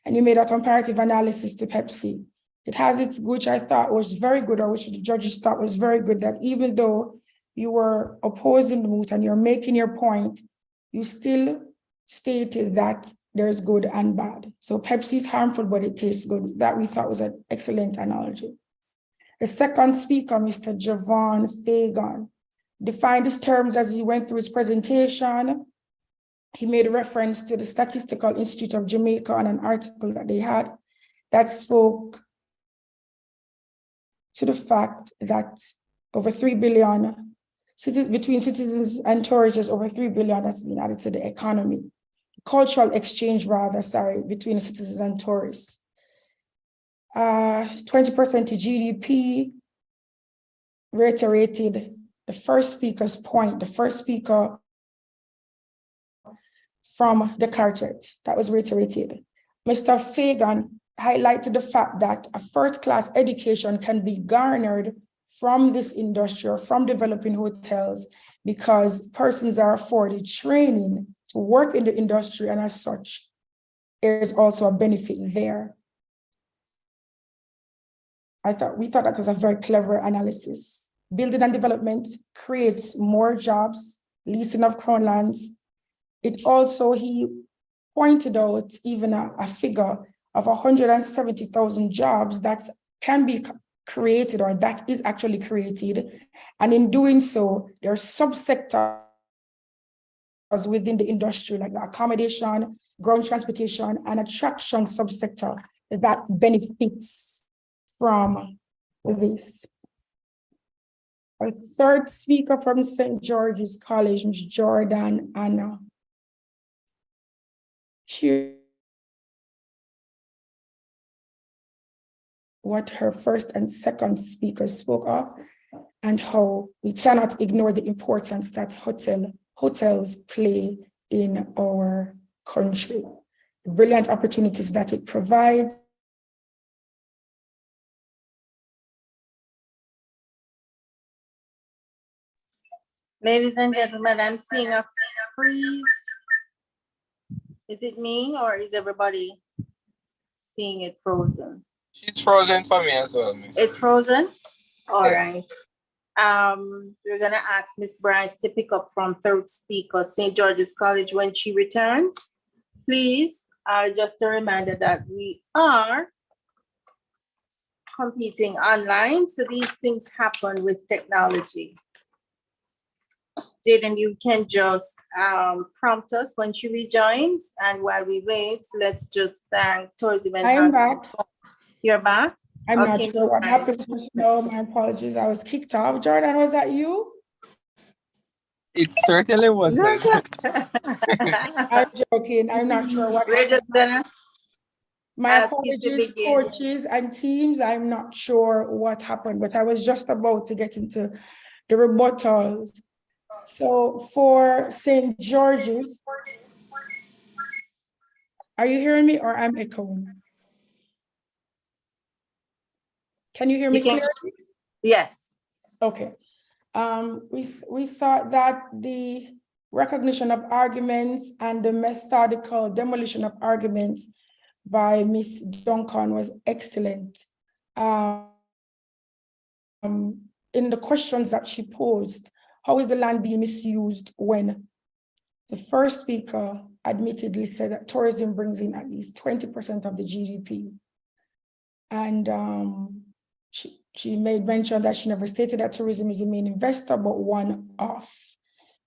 And you made a comparative analysis to Pepsi. It has its, which I thought was very good, or which the judges thought was very good, that even though you were opposing the move and you're making your point, you still stated that there's good and bad. So Pepsi is harmful, but it tastes good. That we thought was an excellent analogy. The second speaker, Mr. Javon Fagan, defined his terms as he went through his presentation. He made a reference to the Statistical Institute of Jamaica and an article that they had that spoke to the fact that over 3 billion, between citizens and tourists, over 3 billion has been added to the economy. Cultural exchange rather, between citizens and tourists. 20% to GDP, reiterated the first speaker's point, the first speaker from Decarteret, that was reiterated. Mr. Fagan highlighted the fact that a first-class education can be garnered from this industry or from developing hotels because persons are afforded training to work in the industry, and as such, there is also a benefit there. We thought that was a very clever analysis. Building and development creates more jobs, leasing of Crown lands. It also, he pointed out even a figure of 170,000 jobs that can be created, or that is actually created. And in doing so, there are subsectors within the industry, like the accommodation, ground transportation, and attraction subsector that benefits from this. Our third speaker from St. George's College, Ms. Jordan Anna. What her first and second speakers spoke of, and how we cannot ignore the importance that hotels play in our country, the brilliant opportunities that it provides. Ladies and gentlemen, I'm seeing a freeze. Is it me or is everybody seeing it frozen? She's frozen for me as well, miss. It's frozen? All Yes. right. We're gonna ask Miss Bryce to pick up from third speaker, St. George's College, when she returns. Please, just a reminder that we are competing online, so these things happen with technology. Jaden, you can just prompt us when she rejoins, and while we wait, let's just thank Tourism I am Enhancement. back. You're back? I'm not Okay, sure what Miss happened just now. My apologies. I was kicked off. Jordan, was that you? It certainly wasn't. I'm joking. I'm not sure what We're just gonna My ask you to apologies, begin. coaches and teams. I'm not sure what happened, but I was just about to get into the rebuttals. So for St. George's, are you hearing me or I'm echoing? Can you hear me clearly? Yes. Okay. We thought that the recognition of arguments and the methodical demolition of arguments by Ms. Duncan was excellent. In the questions that she posed, how is the land being misused when the first speaker admittedly said that tourism brings in at least 20% of the GDP. And she made mention that she never stated that tourism is the main investor, but one off.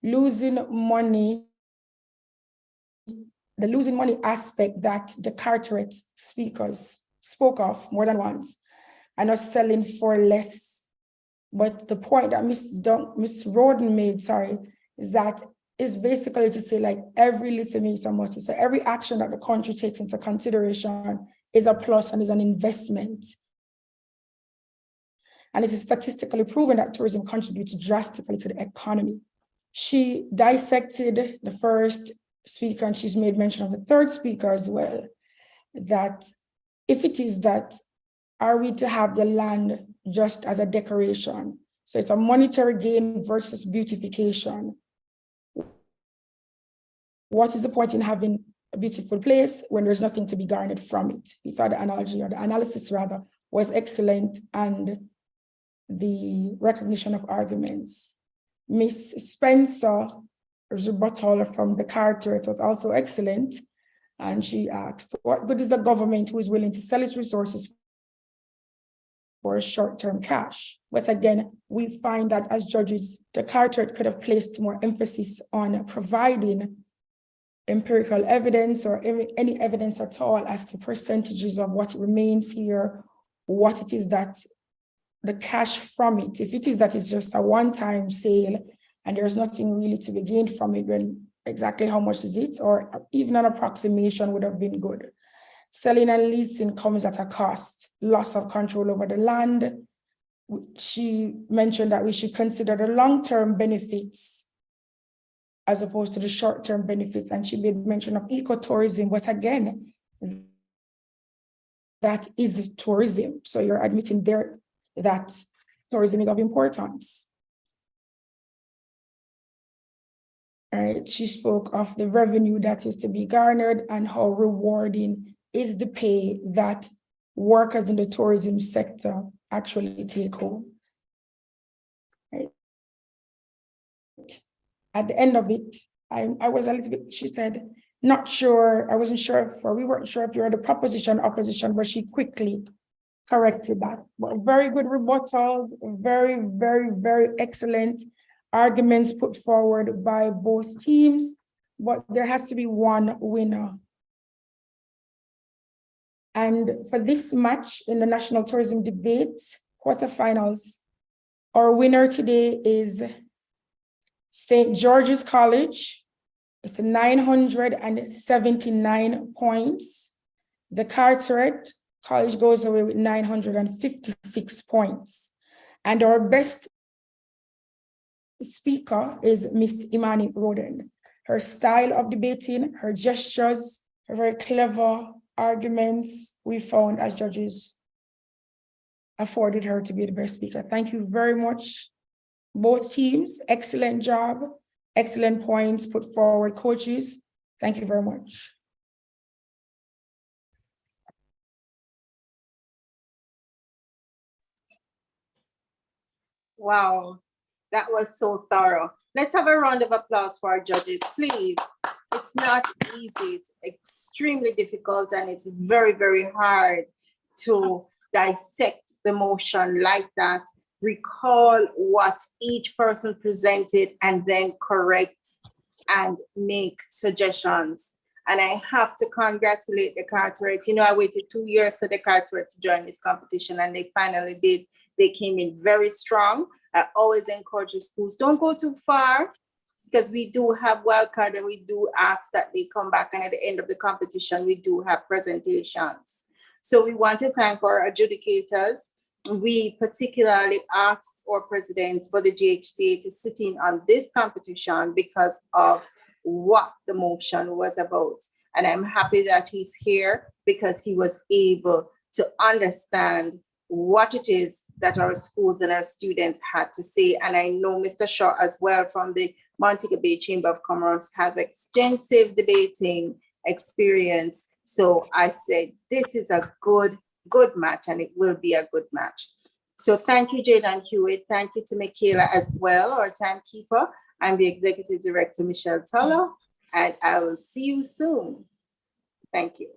Losing money, the losing money aspect that the Decarteret speakers spoke of more than once, and us selling for less. But the point that Ms. Roden made, is that is basically to say like every little makes a much. So every action that the country takes into consideration is a plus and is an investment. And it is statistically proven that tourism contributes drastically to the economy. She dissected the first speaker and she's made mention of the third speaker as well, that if it is that, are we to have the land just as a decoration? So it's a monetary gain versus beautification. What is the point in having a beautiful place when there's nothing to be garnered from it? We thought the analogy, or the analysis rather, was excellent, and the recognition of arguments. Miss Spencer's rebuttal from Decarteret was also excellent, and she asked, what good is a government who is willing to sell its resources for a short-term cash? But again, we find that as judges, Decarteret could have placed more emphasis on providing empirical evidence or any evidence at all as to percentages of what remains here, what it is that the cash from it. If it is that it's just a one-time sale and there's nothing really to be gained from it, then exactly how much is it? Or even an approximation would have been good. Selling and leasing comes at a cost, loss of control over the land. She mentioned that we should consider the long-term benefits as opposed to the short-term benefits. And she made mention of ecotourism, but again, that is tourism. So you're admitting there that tourism is of importance. All right, she spoke of the revenue that is to be garnered and how rewarding is the pay that workers in the tourism sector actually take home. Right. At the end of it, I was a little bit, she said, not sure, I wasn't sure if, or we weren't sure if you were the proposition, opposition, but she quickly corrected that. Well, very good rebuttals, very, very, very excellent arguments put forward by both teams, but there has to be one winner. And for this match in the National Tourism Debate quarterfinals, our winner today is St. George's College with 979 points. Decarteret College goes away with 956 points. And our best speaker is Miss Imani Roden. Her style of debating, her gestures, her very clever arguments, we found as judges afforded her to be the best speaker. Thank you very much. Both teams, excellent job, excellent points put forward, coaches. Thank you very much. Wow, that was so thorough. Let's have a round of applause for our judges, please. It's not easy, it's extremely difficult, and it's very, very hard to dissect the motion like that, recall what each person presented, and then correct and make suggestions. And I have to congratulate Decarteret. You know, I waited 2 years for Decarteret to join this competition, and they finally did. They came in very strong. I always encourage the schools, don't go too far, because we do have wildcard, and we do ask that they come back, and at the end of the competition, we do have presentations. So we want to thank our adjudicators. We particularly asked our president for the GHTA to sit in on this competition because of what the motion was about. And I'm happy that he's here because he was able to understand what it is that our schools and our students had to say. And I know Mr. Shaw as well from the Montego Bay Chamber of Commerce has extensive debating experience. So I said, this is a good match, and it will be a good match. So thank you, Jaden Hewitt. Thank you to Michaela as well, our timekeeper. I'm the Executive Director, Michelle Tulloh, and I will see you soon. Thank you.